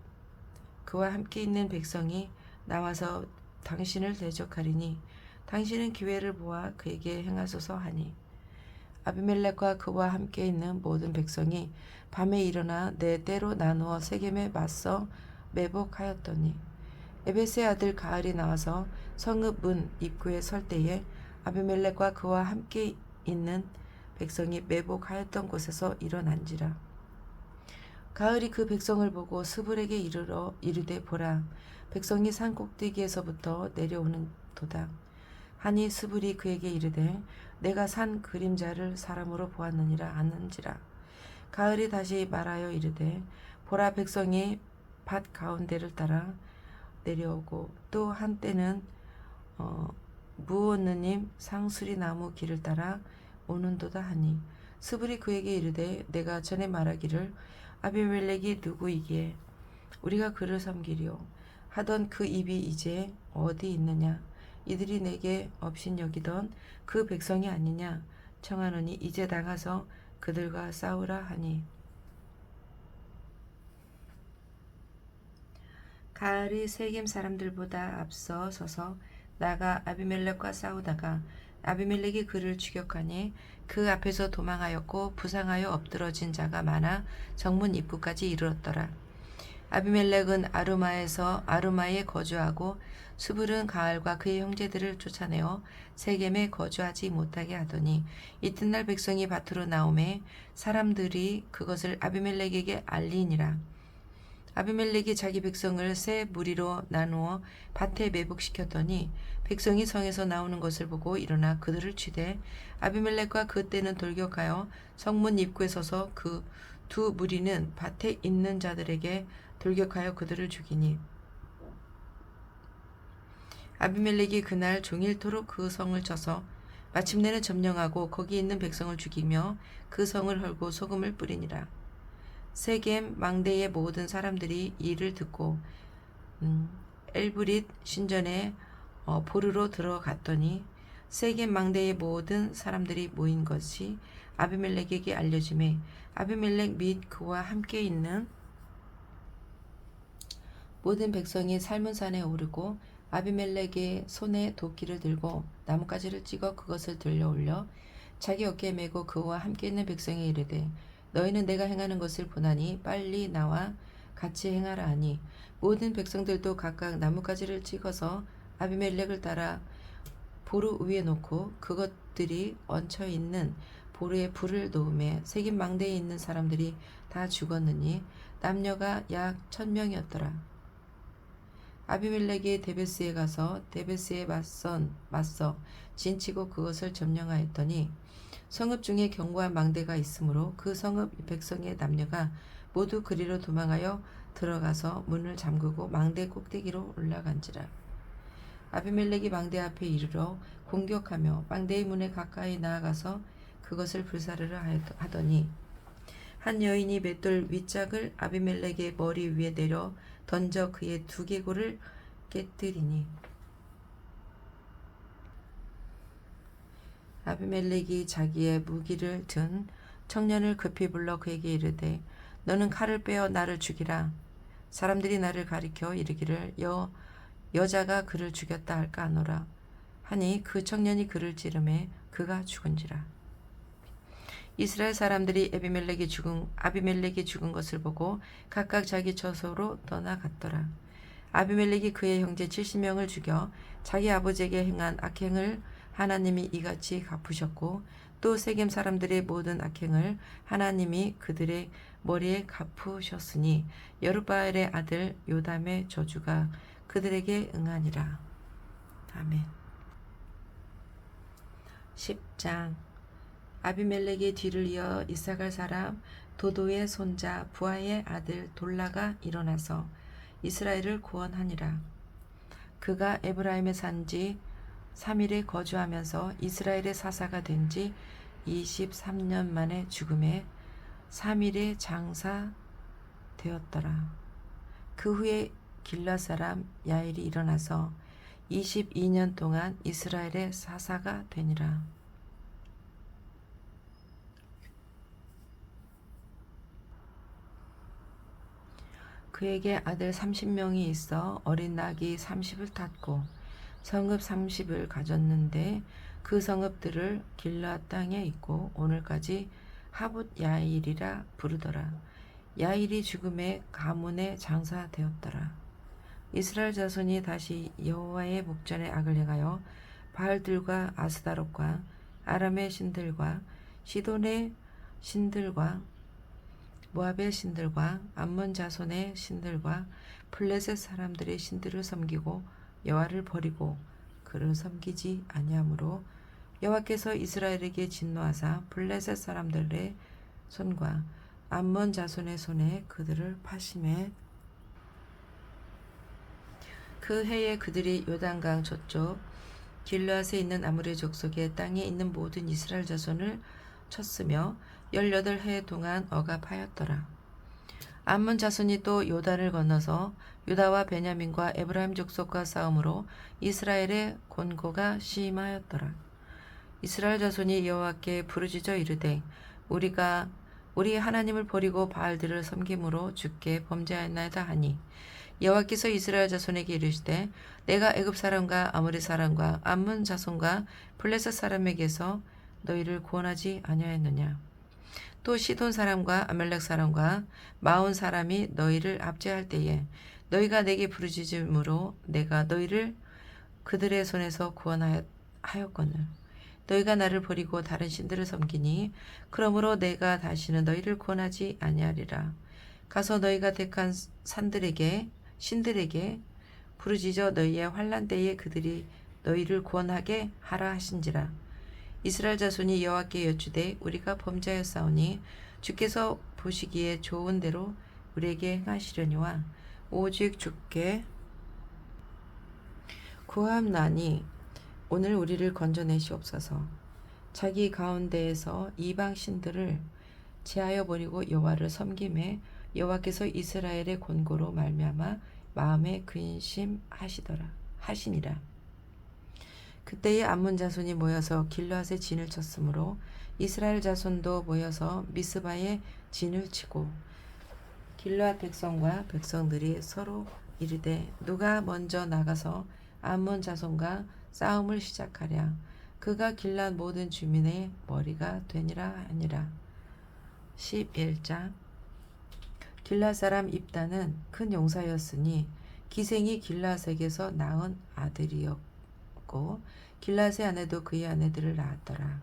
그와 함께 있는 백성이 나와서 당신을 대적하리니 당신은 기회를 보아 그에게 행하소서 하니 아비멜렉과 그와 함께 있는 모든 백성이 밤에 일어나 네 때로 나누어 세겜에 맞서 매복하였더니 에벳의 아들 가을이 나와서 성읍 문 입구에 설 때에 아비멜렉과 그와 함께 있는 백성이 매복하였던 곳에서 일어난지라. 가을이 그 백성을 보고 스불에게 이르되 보라 백성이 산 꼭대기에서부터 내려오는 도다 하니 스불이 그에게 이르되 내가 산 그림자를 사람으로 보았느니라 하는지라. 가을이 다시 말하여 이르되 보라 백성이 밭 가운데를 따라 내려오고 또 한때는 무오느님 상수리 나무 길을 따라 오는도다 하니 스불이 그에게 이르되 내가 전에 말하기를 아비멜렉이 누구이기에 우리가 그를 섬기리요 하던 그 입이 이제 어디 있느냐 이들이 내게 업신여기던 그 백성이 아니냐 청하노니 이제 나가서 그들과 싸우라 하니 가을이 세겜 사람들보다 앞서 서서 나가 아비멜렉과 싸우다가 아비멜렉이 그를 추격하니 그 앞에서 도망하였고 부상하여 엎드러진 자가 많아 정문 입구까지 이르렀더라. 아비멜렉은 아루마에 거주하고 수불은 가을과 그의 형제들을 쫓아내어 세겜에 거주하지 못하게 하더니 이튿날 백성이 밭으로 나오매 사람들이 그것을 아비멜렉에게 알리니라. 아비멜렉이 자기 백성을 세 무리로 나누어 밭에 매복시켰더니 백성이 성에서 나오는 것을 보고 일어나 그들을 치되 아비멜렉과 그 떼는 돌격하여 성문 입구에 서서 그 두 무리는 밭에 있는 자들에게 돌격하여 그들을 죽이니 아비멜렉이 그날 종일토록 그 성을 쳐서 마침내는 점령하고 거기 있는 백성을 죽이며 그 성을 헐고 소금을 뿌리니라. 세겜 망대의 모든 사람들이 이를 듣고 엘브릿 신전에 보르로 들어갔더니 세겜 망대의 모든 사람들이 모인 것이 아비멜렉에게 알려지매 아비멜렉 및 그와 함께 있는 모든 백성이 살문산에 오르고 아비멜렉의 손에 도끼를 들고 나뭇가지를 찍어 그것을 들려 올려 자기 어깨에 메고 그와 함께 있는 백성에 이르되 너희는 내가 행하는 것을 보나니 빨리 나와 같이 행하라 하니 모든 백성들도 각각 나뭇가지를 찍어서 아비멜렉을 따라 보루 위에 놓고 그것들이 얹혀 있는 보루에 불을 놓음에 세겜 망대에 있는 사람들이 다 죽었느니 남녀가 약 1000명이었더라. 아비멜렉이 데베스에 가서 데베스에 맞서 진치고 그것을 점령하였더니 성읍 중에 견고한 망대가 있으므로 그 성읍 백성의 남녀가 모두 그리로 도망하여 들어가서 문을 잠그고 망대 꼭대기로 올라간지라. 아비멜렉이 망대 앞에 이르러 공격하며 망대의 문에 가까이 나아가서 그것을 불사르려 하더니 한 여인이 맷돌 윗짝을 아비멜렉의 머리 위에 내려 던져 그의 두개골을 깨뜨리니 아비멜렉이 자기의 무기를 든 청년을 급히 불러 그에게 이르되 너는 칼을 빼어 나를 죽이라. 사람들이 나를 가리켜 이르기를 여자가 그를 죽였다 할까 하노라 하니 그 청년이 그를 찌르매 그가 죽은지라. 이스라엘 사람들이 아비멜렉이 죽은 것을 보고 각각 자기 처소로 떠나갔더라. 아비멜렉이 그의 형제 70명을 죽여 자기 아버지에게 행한 악행을 하나님이 이같이 갚으셨고 또 세겜 사람들의 모든 악행을 하나님이 그들의 머리에 갚으셨으니 여룻바알의 아들 요담의 저주가 그들에게 응하니라. 아멘. 10장. 아비멜렉의 뒤를 이어 이사갈 사람 도도의 손자 부하의 아들 돌라가 일어나서 이스라엘을 구원하니라. 그가 에브라임에 산지 3일에 거주하면서 이스라엘의 사사가 된 지 23년 만에 죽음에 3일에 장사되었더라. 그 후에 길라 사람 야일이 일어나서 22년 동안 이스라엘의 사사가 되니라. 그에게 아들 30명이 있어 어린 낙이 30을 탔고 성읍 30을 가졌는데 그 성읍들을 길르앗 땅에 있고 오늘까지 하봇 야일이라 부르더라. 야일이 죽음에 가문에 장사되었더라. 이스라엘 자손이 다시 여호와의 목전에 악을 행하여 바알들과 아스다롯과 아람의 신들과 시돈의 신들과 모압의 신들과 암몬 자손의 신들과 블레셋 사람들의 신들을 섬기고 여호와를 버리고 그를 섬기지 아니하므로 여호와께서 이스라엘에게 진노하사 블레셋 사람들의 손과 암몬 자손의 손에 그들을 파심해 그 해에 그들이 요단강 저쪽 길르앗에 있는 아므리 족속의 땅에 있는 모든 이스라엘 자손을 쳤으며 18해 동안 억압하였더라. 암몬 자손이 또 요단을 건너서 유다와 베냐민과 에브라임 족속과 싸움으로 이스라엘의 곤고가 심하였더라. 이스라엘 자손이 여호와께 부르짖어 이르되 우리 하나님을 버리고 바알들을 섬김으로 주께 범죄하였나이다 하니 여호와께서 이스라엘 자손에게 이르시되 내가 애굽 사람과 아모리 사람과 암몬 자손과 블레셋 사람에게서 너희를 구원하지 아니하였느냐. 또 시돈 사람과 아멜렉 사람과 마온 사람이 너희를 압제할 때에 너희가 내게 부르짖음으로 내가 너희를 그들의 손에서 구원하였거늘 너희가 나를 버리고 다른 신들을 섬기니 그러므로 내가 다시는 너희를 구원하지 아니하리라. 가서 너희가 택한 신들에게 부르짖어 너희의 환난 때에 그들이 너희를 구원하게 하라 하신지라. 이스라엘 자손이 여호와께 여쭈되 우리가 범죄하였사오니 주께서 보시기에 좋은 대로 우리에게 행하시려니와 오직 주께 구함나니 오늘 우리를 건져내시옵소서. 자기 가운데에서 이방 신들을 제하여 버리고 여호와를 섬김에 여호와께서 이스라엘의 권고로 말미암아 마음에 근심하시니라. 그때에 암몬 자손이 모여서 길르앗에 진을 쳤으므로 이스라엘 자손도 모여서 미스바에 진을 치고 길르앗 백성과 백성들이 서로 이르되 누가 먼저 나가서 암몬 자손과 싸움을 시작하랴. 그가 길르앗 모든 주민의 머리가 되니라 하니라. 11장. 길르앗 사람 입다는 큰 용사였으니 기생이 길르앗에게서 낳은 아들이었고 길르앗의 아내도 그의 아내들을 낳았더라.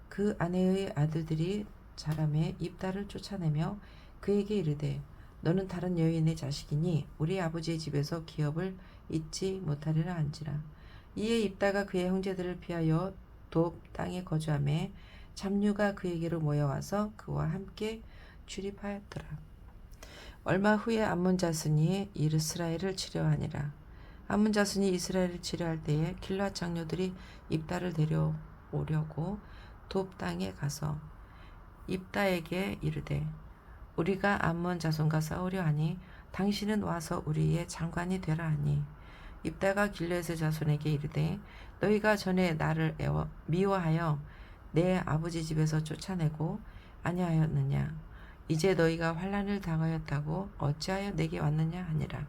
그 아내의 아들들이 자라매 입다를 쫓아내며 그에게 이르되 너는 다른 여인의 자식이니 우리 아버지의 집에서 기업을 잊지 못하리라 한지라. 이에 입다가 그의 형제들을 피하여 돕 땅에 거주하매 잡류가 그에게로 모여와서 그와 함께 출입하였더라. 얼마 후에 암몬 자손이 이스라엘을 치려하니라. 암몬 자손이 이스라엘을 치려할 때에 길르앗 장녀들이 입다를 데려오려고 돕 땅에 가서 입다에게 이르되 우리가 암몬 자손과 싸우려 하니 당신은 와서 우리의 장관이 되라 하니 입다가 길르앗의 자손에게 이르되 너희가 전에 나를 미워하여 내 아버지 집에서 쫓아내고 아니하였느냐. 이제 너희가 환난을 당하였다고 어찌하여 내게 왔느냐 하니라.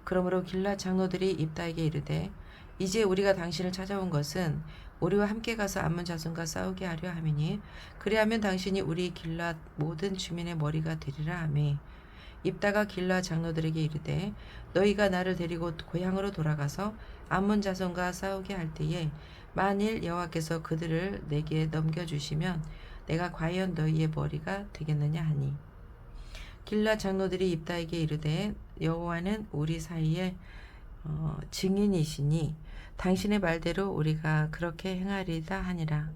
그러므로 길르앗 장로들이 입다에게 이르되 이제 우리가 당신을 찾아온 것은 우리와 함께 가서 암몬 자손과 싸우게 하려 함이니 그리하면 당신이 우리 길르앗 모든 주민의 머리가 되리라 하매 입다가 길르앗 장로들에게 이르되 너희가 나를 데리고 고향으로 돌아가서 암몬 자손과 싸우게 할 때에 만일 여호와께서 그들을 내게 넘겨주시면 내가 과연 너희의 머리가 되겠느냐 하니 길르앗 장로들이 입다에게 이르되 여호와는 우리 사이에 증인이시니 당신의 말대로 우리가 그렇게 행하리다 하니라.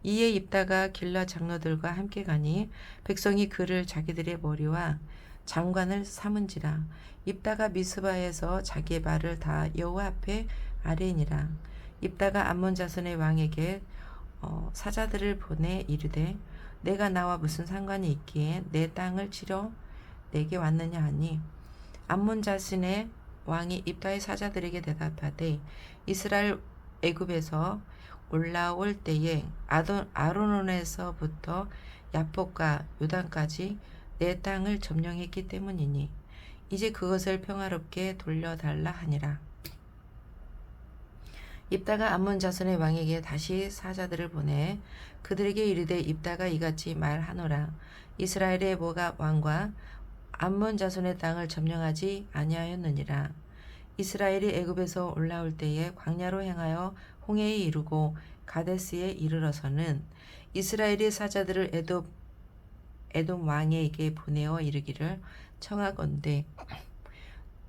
이에 입다가 길르앗 장로들과 함께 가니 백성이 그를 자기들의 머리와 장관을 삼은지라. 입다가 미스바에서 자기의 발을 다 여호와 앞에 아뢰니라. 입다가 암몬 자손의 왕에게 사자들을 보내 이르되 내가 나와 무슨 상관이 있기에 내 땅을 치러 내게 왔느냐 하니 암몬 자손의 왕이 입다의 사자들에게 대답하되 이스라엘 애굽에서 올라올 때에 아르논에서부터 야복과 요단까지 내 땅을 점령했기 때문이니 이제 그것을 평화롭게 돌려달라 하니라. 입다가 암몬 자손의 왕에게 다시 사자들을 보내 그들에게 이르되 입다가 이같이 말하노라. 이스라엘의 모압 왕과 암몬 자손의 땅을 점령하지 아니하였느니라. 이스라엘이 애굽에서 올라올 때에 광야로 행하여 홍해에 이르고 가데스에 이르러서는 이스라엘이 사자들을 에돔 왕에게 보내어 이르기를 청하건대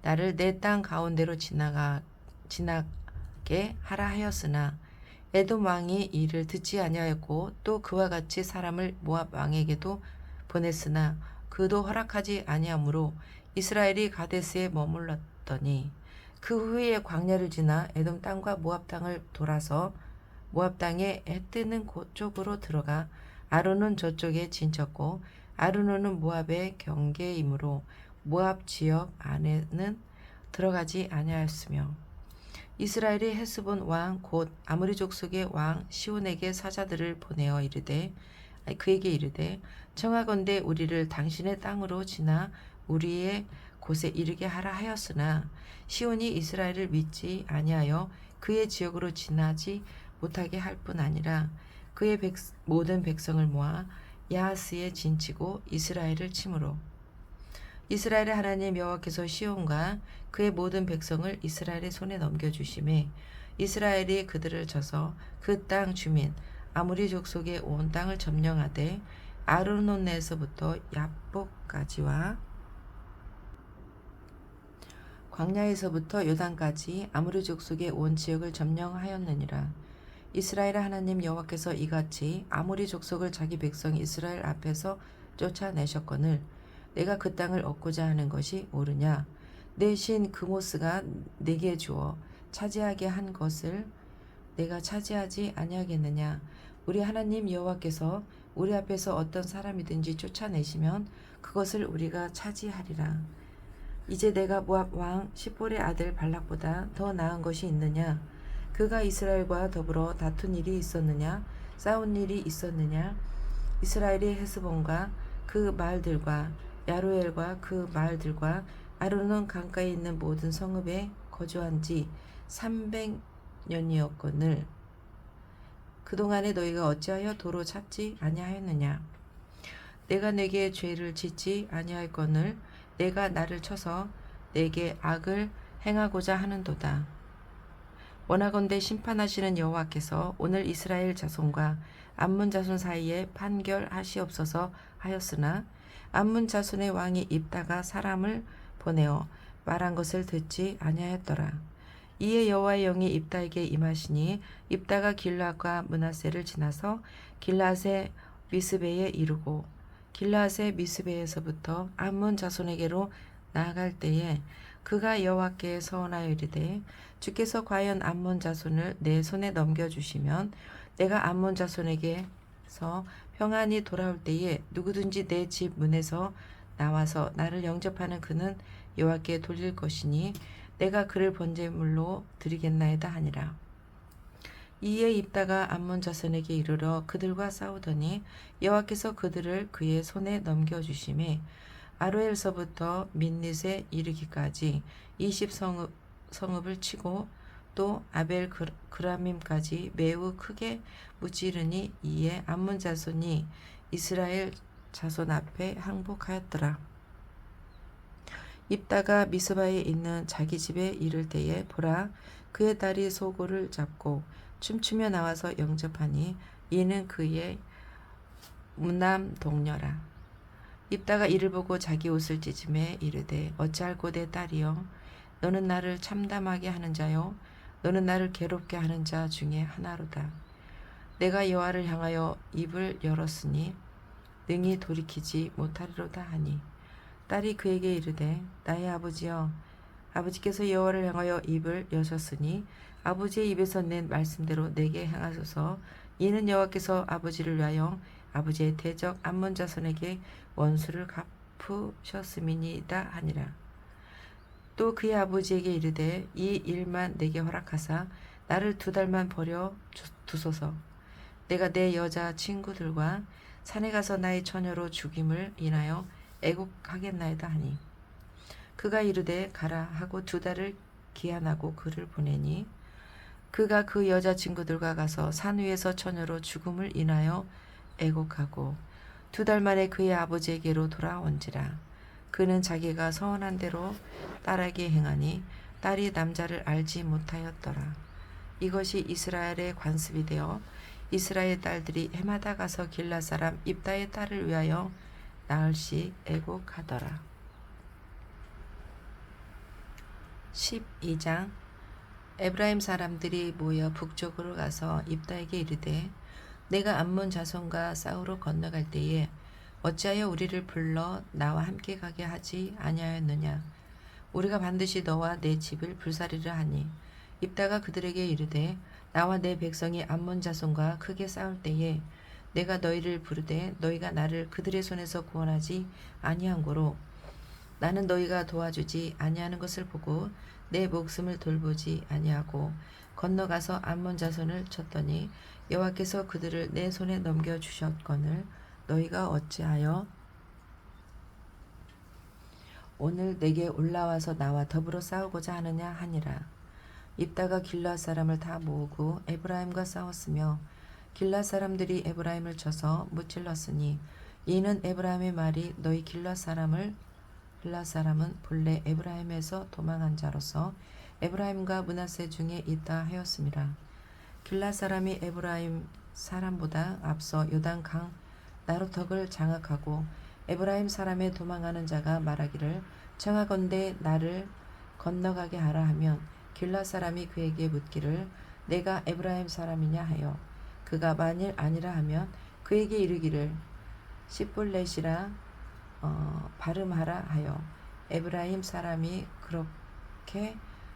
나를 내 땅 가운데로 지나게 하라 하였으나 에돔 왕이 이를 듣지 아니하였고 또 그와 같이 사람을 모압 왕에게도 보냈으나 그도 허락하지 아니하므로 이스라엘이 가데스에 머물렀더니 그 후에 광야를 지나 에돔 땅과 모압 땅을 돌아서 모압 땅에 해 뜨는 쪽으로 들어가 아르논 저쪽에 진쳤고 아르논은 모압의 경계이므로 모압 지역 안에는 들어가지 아니하였으며 이스라엘이 헤스본 왕 곧 아모리 족속의 왕 시온에게 사자들을 보내어 그에게 이르되 청하건대 우리를 당신의 땅으로 지나 우리의 곳에 이르게 하라 하였으나 시온이 이스라엘을 믿지 아니하여 그의 지역으로 지나지 못하게 할 뿐 아니라 그의 모든 백성을 모아 야하스에 진치고 이스라엘을 치므로 이스라엘의 하나님 여호와께서 시온과 그의 모든 백성을 이스라엘의 손에 넘겨주심에 이스라엘이 그들을 쳐서 그 땅 주민 아모리 족속의 온 땅을 점령하되 아르논에서부터 야복까지와 광야에서부터 요단까지 아모리 족속의 온 지역을 점령하였느니라. 이스라엘의 하나님 여호와께서 이같이 아모리 족속을 자기 백성 이스라엘 앞에서 쫓아내셨거늘 내가 그 땅을 얻고자 하는 것이 옳으냐? 내 신 그모스가 내게 주어 차지하게 한 것을 내가 차지하지 아니하겠느냐? 우리 하나님 여호와께서 우리 앞에서 어떤 사람이든지 쫓아내시면 그것을 우리가 차지하리라. 이제 내가 모압 왕 십볼의 아들 발락보다 더 나은 것이 있느냐? 그가 이스라엘과 더불어 다툰 일이 있었느냐? 싸운 일이 있었느냐? 이스라엘이 헤스본과 그 마을들과 야로엘과 그 마을들과 아르논 강가에 있는 모든 성읍에 거주한 지 300년이었거늘 그동안에 너희가 어찌하여 도로 찾지 아니하였느냐? 내가 내게 죄를 짓지 아니하였거늘 내가 나를 쳐서 내게 악을 행하고자 하는도다. 원하건대 심판하시는 여호와께서 오늘 이스라엘 자손과 암몬 자손 사이에 판결하시옵소서 하였으나 암몬 자손의 왕이 입다가 사람을 보내어 말한 것을 듣지 아니하였더라. 이에 여호와의 영이 입다에게 임하시니 입다가 길앗과 므낫세를 지나서 길앗의 미스베에 이르고 길앗의 미스베에서부터 암몬 자손에게로 나아갈 때에 그가 여호와께 서원하여 이르되 주께서 과연 암몬 자손을 내 손에 넘겨주시면 내가 암몬 자손에게서 평안히 돌아올 때에 누구든지 내 집 문에서 나와서 나를 영접하는 그는 여호와께 돌릴 것이니 내가 그를 번제물로 드리겠나이다 하니라. 이에 입다가 암몬 자손에게 이르러 그들과 싸우더니 여호와께서 그들을 그의 손에 넘겨주심에 아로엘서부터 민닛에 이르기까지 20성읍을 치고 또 아벨 그라밈까지 매우 크게 무찌르니 이에 암몬 자손이 이스라엘 자손 앞에 항복하였더라. 입다가 미스바에 있는 자기 집에 이를 때에 보라 그의 딸이 소고를 잡고 춤추며 나와서 영접하니 이는 그의 무남 동녀라. 입다가 이를 보고 자기 옷을 찢음에 이르되 어찌할꼬 내 딸이여 너는 나를 참담하게 하는 자요 너는 나를 괴롭게 하는 자 중에 하나로다. 내가 여호와를 향하여 입을 열었으니 능히 돌이키지 못하리로다 하니 딸이 그에게 이르되 나의 아버지여 아버지께서 여호와를 향하여 입을 여셨으니 아버지의 입에서 낸 말씀대로 내게 행하소서. 이는 여호와께서 아버지를 위하여 아버지의 대적 암몬 자손에게 원수를 갚으셨음이니이다 하니라. 또 그의 아버지에게 이르되 이 일만 내게 허락하사 나를 2달만 버려 두소서. 내가 내 여자 친구들과 산에 가서 나의 처녀로 죽임을 인하여 애국하겠나이다 하니 그가 이르되 가라 하고 2달을 기한하고 그를 보내니 그가 그 여자 친구들과 가서 산 위에서 처녀로 죽음을 인하여 애곡하고 2달 만에 그의 아버지에게로 돌아온지라. 그는 자기가 서원한 대로 딸에게 행하니 딸이 남자를 알지 못하였더라. 이것이 이스라엘의 관습이 되어 이스라엘 딸들이 해마다 가서 길앗 사람 입다의 딸을 위하여 나흘씩 애곡하더라. 12장 에브라임 사람들이 모여 북쪽으로 가서 입다에게 이르되 내가 암몬 자손과 싸우러 건너갈 때에 어찌하여 우리를 불러 나와 함께 가게 하지 아니하였느냐. 우리가 반드시 너와 내 집을 불사르려 하니 입다가 그들에게 이르되 나와 내 백성이 암몬 자손과 크게 싸울 때에 내가 너희를 부르되 너희가 나를 그들의 손에서 구원하지 아니한 고로 나는 너희가 도와주지 아니하는 것을 보고 내 목숨을 돌보지 아니하고 건너가서 암몬 자손을 쳤더니 여호와께서 그들을 내 손에 넘겨주셨거늘 너희가 오늘 내게 올라와서 나와 더불어 싸우고자 하느냐 하니라. 입다가 길앗 사람을 다 모으고 에브라임과 싸웠으며 길앗 사람들이 에브라임을 쳐서 무찔렀으니 이는 에브라임의 말이 너희 길앗 사람은 본래 에브라임에서 도망한 자로서 에브라임과 므낫세 중에 있다 하였음이라. 길앗 사람이 에브라임 사람보다 앞서 요단강 나루턱을 장악하고 에브라임 사람의 도망하는 자가 말하기를 청하건대 나를 건너가게 하라 하면 길앗 사람이 그에게 묻기를 내가 에브라임 사람이냐 하여 그가 만일 아니라 하면 그에게 이르기를 시불렛이라 발음하라 하여 에브라임 사람이 그렇게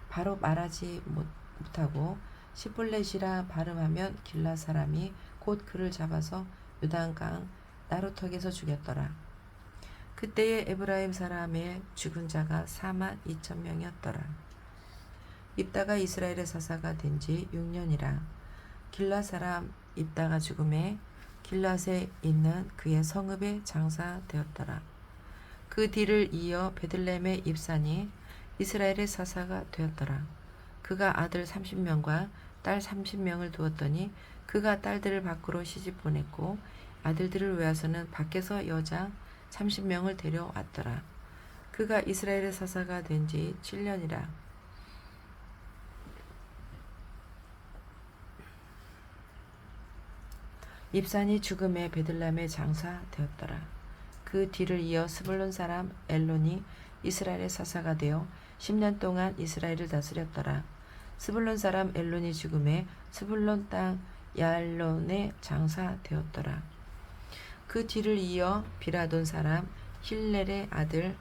바로 말하지 못하고 시불렛이라 발음하면 길앗 사람이 곧 그를 잡아서 요단강 나루턱에서 죽였더라. 그때에 에브라임 사람의 죽은 자가 42,000명이었더라. 입다가 이스라엘의 사사가 된 지 6년이라. 길앗 사람 입다가 죽음에 길앗에 있는 그의 성읍에 장사되었더라. 그 뒤를 이어 베들레헴의 입산이 이스라엘의 사사가 되었더라. 그가 아들 30명과 딸 30명을 두었더니 그가 딸들을 밖으로 시집 보냈고 아들들을 외워서는 밖에서 여자 30명을 데려왔더라. 그가 이스라엘의 사사가 된 지 7년이라. 입산이 죽음에 베들레헴에 장사되었더라. 그 뒤를 이어 스불론 사람 엘론이 이스라엘의 사사가 되어 10년 동안 이스라엘을 다스렸더라. 스불론 사람 엘론이 죽음에 스불론 땅 야알론에 장사되었더라. 그 뒤를 이어 비라돈 사람 힐렐의 아들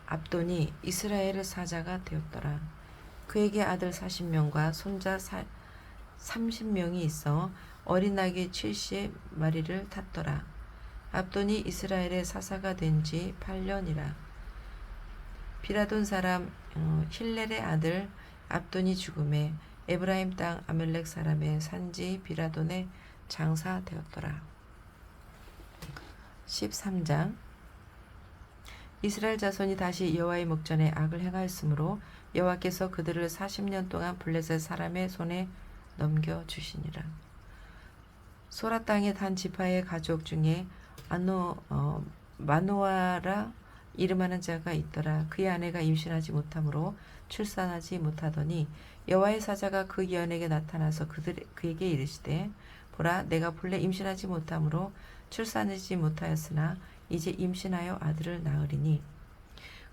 압돈이 이스라엘의 사자가 되었더라. 그에게 아들 40명과 손자 30명이 있어 어린 나귀 70마리를 탔더라. 압돈이 이스라엘의 사사가 된 지 8년이라. 비라돈 사람 힐렐의 아들 압돈이 죽음에 에브라임 땅 아멜렉 사람의 산지 비라돈에 장사되었더라. 13장. 이스라엘 자손이 다시 여호와의 목전에 악을 행하였으므로 여호와께서 그들을 40년 동안 블레셋 사람의 손에 넘겨주시니라. 소라 땅의 단 지파의 가족 중에 마노아라 이름하는 자가 있더라. 그의 아내가 임신하지 못하므로 출산하지 못하더니 여호와의 사자가 그 예언에게 나타나서 그에게 이르시되 보라 내가 본래 임신하지 못하므로 출산하지 못하였으나 이제 임신하여 아들을 낳으리니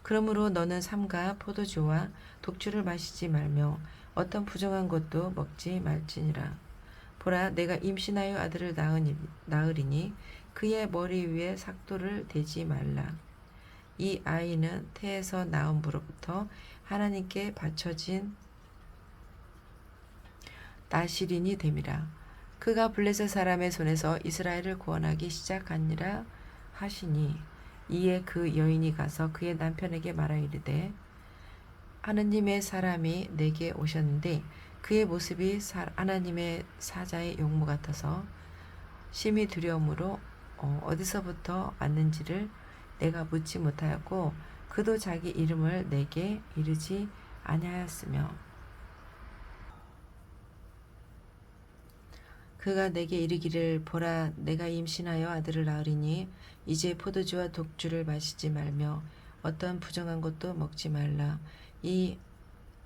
그러므로 너는 삼가 포도주와 독주를 마시지 말며 어떤 부정한 것도 먹지 말지니라. 보라 내가 임신하여 아들을 낳으리니 그의 머리 위에 삭도를 대지 말라. 이 아이는 태에서 나음으로부터 하나님께 바쳐진 나시린이 됨이라. 그가 블레셋 사람의 손에서 이스라엘을 구원하기 시작하니라 하시니 이에 그 여인이 가서 그의 남편에게 말하이르되 하느님의 사람이 내게 오셨는데 그의 모습이 하나님의 사자의 용모 같아서 심히 두려움으로 어디서부터 왔는지를 내가 묻지 못하였고 그도 자기 이름을 내게 이르지 아니하였으며 그가 내게 이르기를 보라 내가 임신하여 아들을 낳으리니 이제 포도주와 독주를 마시지 말며 어떠한 부정한 것도 먹지 말라. 이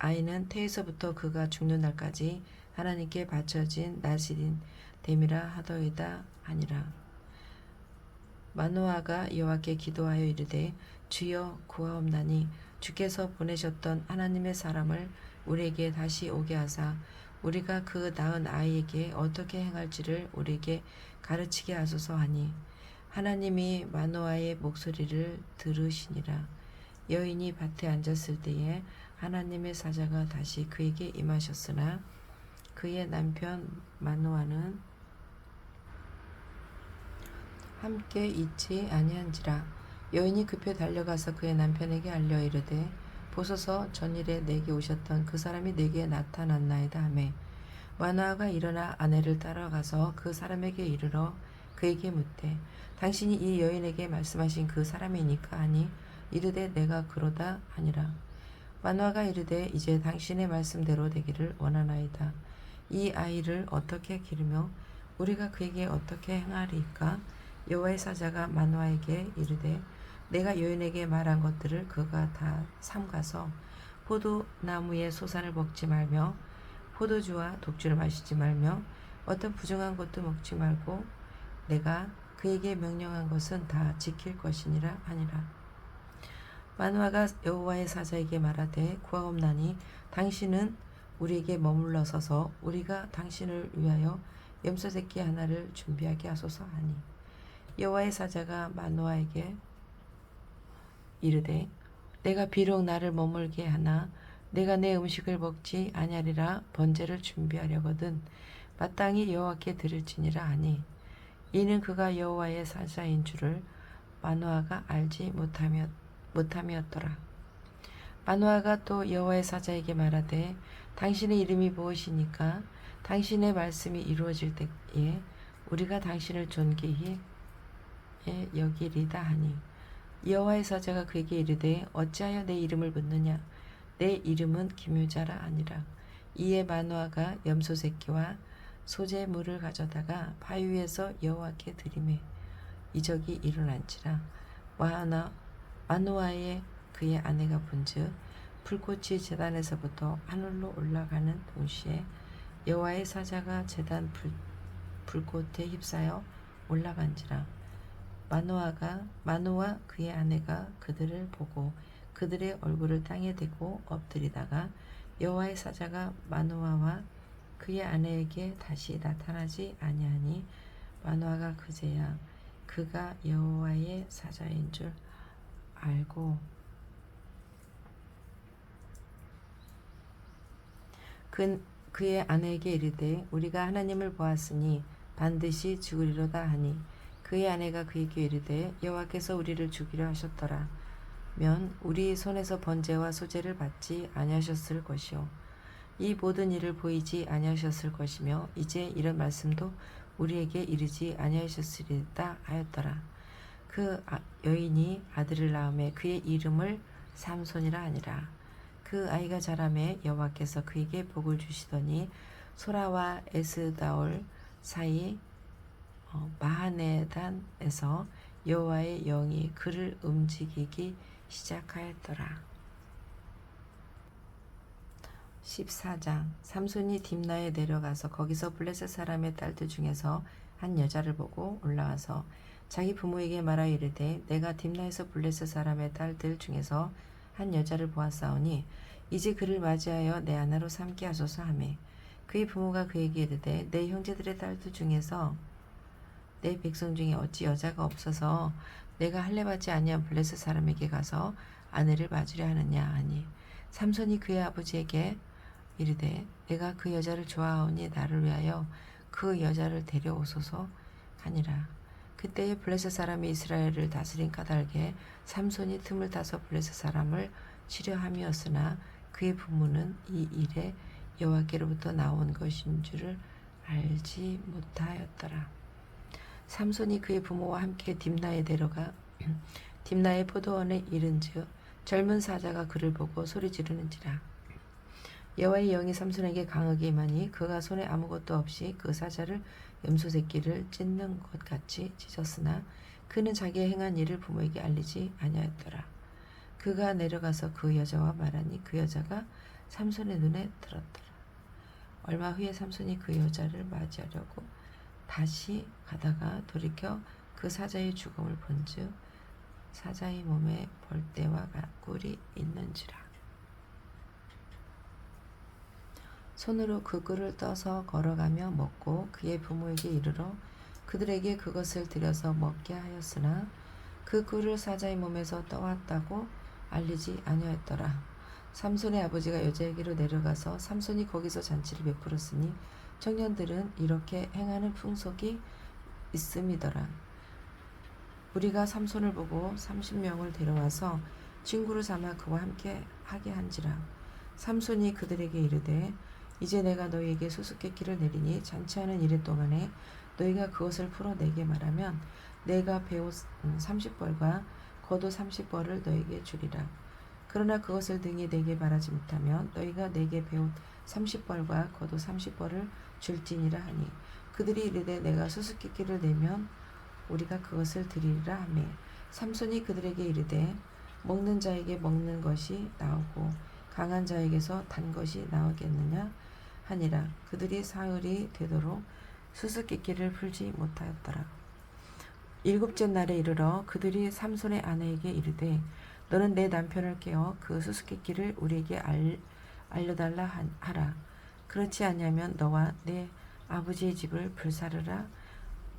아이는 태에서부터 그가 죽는 날까지 하나님께 바쳐진 나시린 됨이라 하더이다 하니라. 마노아가 여호와께 기도하여 이르되 주여 구하옵나니 주께서 보내셨던 하나님의 사람을 우리에게 다시 오게 하사 우리가 그 낳은 아이에게 어떻게 행할지를 우리에게 가르치게 하소서 하니 하나님이 마노아의 목소리를 들으시니라. 여인이 밭에 앉았을 때에 하나님의 사자가 다시 그에게 임하셨으나 그의 남편 마노아는 함께 있지 아니한지라. 여인이 급히 달려가서 그의 남편에게 알려 이르되 보소서 전일에 내게 오셨던 그 사람이 내게 나타났나이다 하매 마노아가 일어나 아내를 따라가서 그 사람에게 이르러 그에게 묻되 당신이 이 여인에게 말씀하신 그 사람이니까 하니 이르되 내가 그러다 하니라. 마노아가 이르되 이제 당신의 말씀대로 되기를 원하나이다. 이 아이를 어떻게 기르며 우리가 그에게 어떻게 행하리까? 여호와의 사자가 마노아에게 이르되 내가 여인에게 말한 것들을 그가 다 삼가서 포도나무의 소산을 먹지 말며 포도주와 독주를 마시지 말며 어떤 부정한 것도 먹지 말고 내가 그에게 명령한 것은 다 지킬 것이니라 하니라. 마노아가 여호와의 사자에게 말하되 구하옵나니 당신은 우리에게 머물러 서서 우리가 당신을 위하여 염소 새끼 하나를 준비하게 하소서 하니 여호와의 사자가 마노아에게 이르되 내가 비록 나를 머물게 하나 내가 내 음식을 먹지 아니하리라 번제를 준비하려거든 마땅히 여호와께 드릴지니라 하니 이는 그가 여호와의 사자인 줄을 마노아가 알지 못함이었더라. 마노아가 또 여호와의 사자에게 말하되 당신의 이름이 무엇이니까 당신의 말씀이 이루어질 때에 우리가 당신을 존귀히 여기리다 하니 여호와의 사자가 그에게 이르되 어찌하여 내 이름을 묻느냐 내 이름은 기묘자라 하니라. 이에 마노아가 염소 새끼와 소재물을 가져다가 바위 위에서 여호와께 드리매 이적이 일어난지라. 마노아의 그의 아내가 본즉 불꽃이 제단에서부터 하늘로 올라가는 동시에 여호와의 사자가 제단 불꽃에 휩싸여 올라간지라. 마노아 그의 아내가 그들을 보고 그들의 얼굴을 땅에 대고 엎드리다가 여호와의 사자가 마노아와 그의 아내에게 다시 나타나지 아니하니 마노아가 그제야 그가 여호와의 사자인 줄 알고 그의 아내에게 이르되 우리가 하나님을 보았으니 반드시 죽으리로다 하니 그의 아내가 그에게 이르되 여호와께서 우리를 죽이려 하셨더라 면 우리 손에서 번제와 소제를 받지 아니하셨을 것이요 이 모든 일을 보이지 아니하셨을 것이며 이제 이런 말씀도 우리에게 이르지 아니하셨으리다 하였더라. 그 여인이 아들을 낳음에 그의 이름을 삼손이라 하니라. 그 아이가 자라매 여호와께서 그에게 복을 주시더니 소라와 에스다올 사이 마하네단에서 여호와의 영이 그를 움직이기 시작하였더라. 14장 삼손이 딥나에 내려가서 거기서 블레셋 사람의 딸들 중에서 한 여자를 보고 올라와서 자기 부모에게 말하여 이르되 내가 딥나에서 블레셋 사람의 딸들 중에서 한 여자를 보았사오니 이제 그를 맞이하여 내 아내로 삼게 하소서 하매 그의 부모가 그에게 이르되 내 형제들의 딸들 중에서 내 백성 중에 어찌 여자가 없어서 내가 할례받지 아니한 블레셋 사람에게 가서 아내를 맞으려 하느냐 하니 삼손이 그의 아버지에게 이르되 내가 그 여자를 좋아하오니 나를 위하여 그 여자를 데려오소서 하니라. 그때에 블레셋 사람이 이스라엘을 다스린 까닭에 삼손이 틈을 타서 블레셋 사람을 치려함이었으나 그의 부모는 이 일에 여호와께로부터 나온 것인 줄을 알지 못하였더라. 삼손이 그의 부모와 함께 딥나에 내려가 딥나의 포도원에 이른즉 젊은 사자가 그를 보고 소리 지르는지라. 여호와의 영이 삼손에게 강하게 임하니 그가 손에 아무것도 없이 그 사자를 염소 새끼를 찢는 것 같이 찢었으나 그는 자기의 행한 일을 부모에게 알리지 아니하였더라. 그가 내려가서 그 여자와 말하니 그 여자가 삼손의 눈에 들었더라. 얼마 후에 삼손이 그 여자를 맞이하려고 다시 가다가 돌이켜 그 사자의 죽음을 본즉 사자의 몸에 벌떼와 꿀이 있는지라. 손으로 그 꿀을 떠서 걸어가며 먹고 그의 부모에게 이르러 그들에게 그것을 들여서 먹게 하였으나 그 꿀을 사자의 몸에서 떠왔다고 알리지 아니하였더라. 삼손의 아버지가 여자에게로 내려가서 삼손이 거기서 잔치를 베풀었으니 청년들은 이렇게 행하는 풍속이 있음이더라. 우리가 삼손을 보고 30명을 데려와서 친구를 삼아 그와 함께 하게 한지라. 삼손이 그들에게 이르되 이제 내가 너희에게 수수께끼를 내리니 잔치하는 이래 동안에 너희가 그것을 풀어 내게 말하면 내가 배옷 30벌과 겉옷 30벌을 너에게 주리라. 그러나 그것을 등이 내게 말하지 못하면 너희가 내게 배옷 30벌과 겉옷 30벌을 줄지니라 하니 그들이 이르되 내가 수수께끼를 내면 우리가 그것을 드리리라 하매 삼손이 그들에게 이르되 먹는 자에게 먹는 것이 나오고 강한 자에게서 단 것이 나오겠느냐 하니라. 그들이 사흘이 되도록 수수께끼를 풀지 못하였더라. 일곱째 날에 이르러 그들이 삼손의 아내에게 이르되 너는 내 남편을 깨어 그 수수께끼를 우리에게 알려달라 하라. 그렇지 아니하면 너와 내 아버지의 집을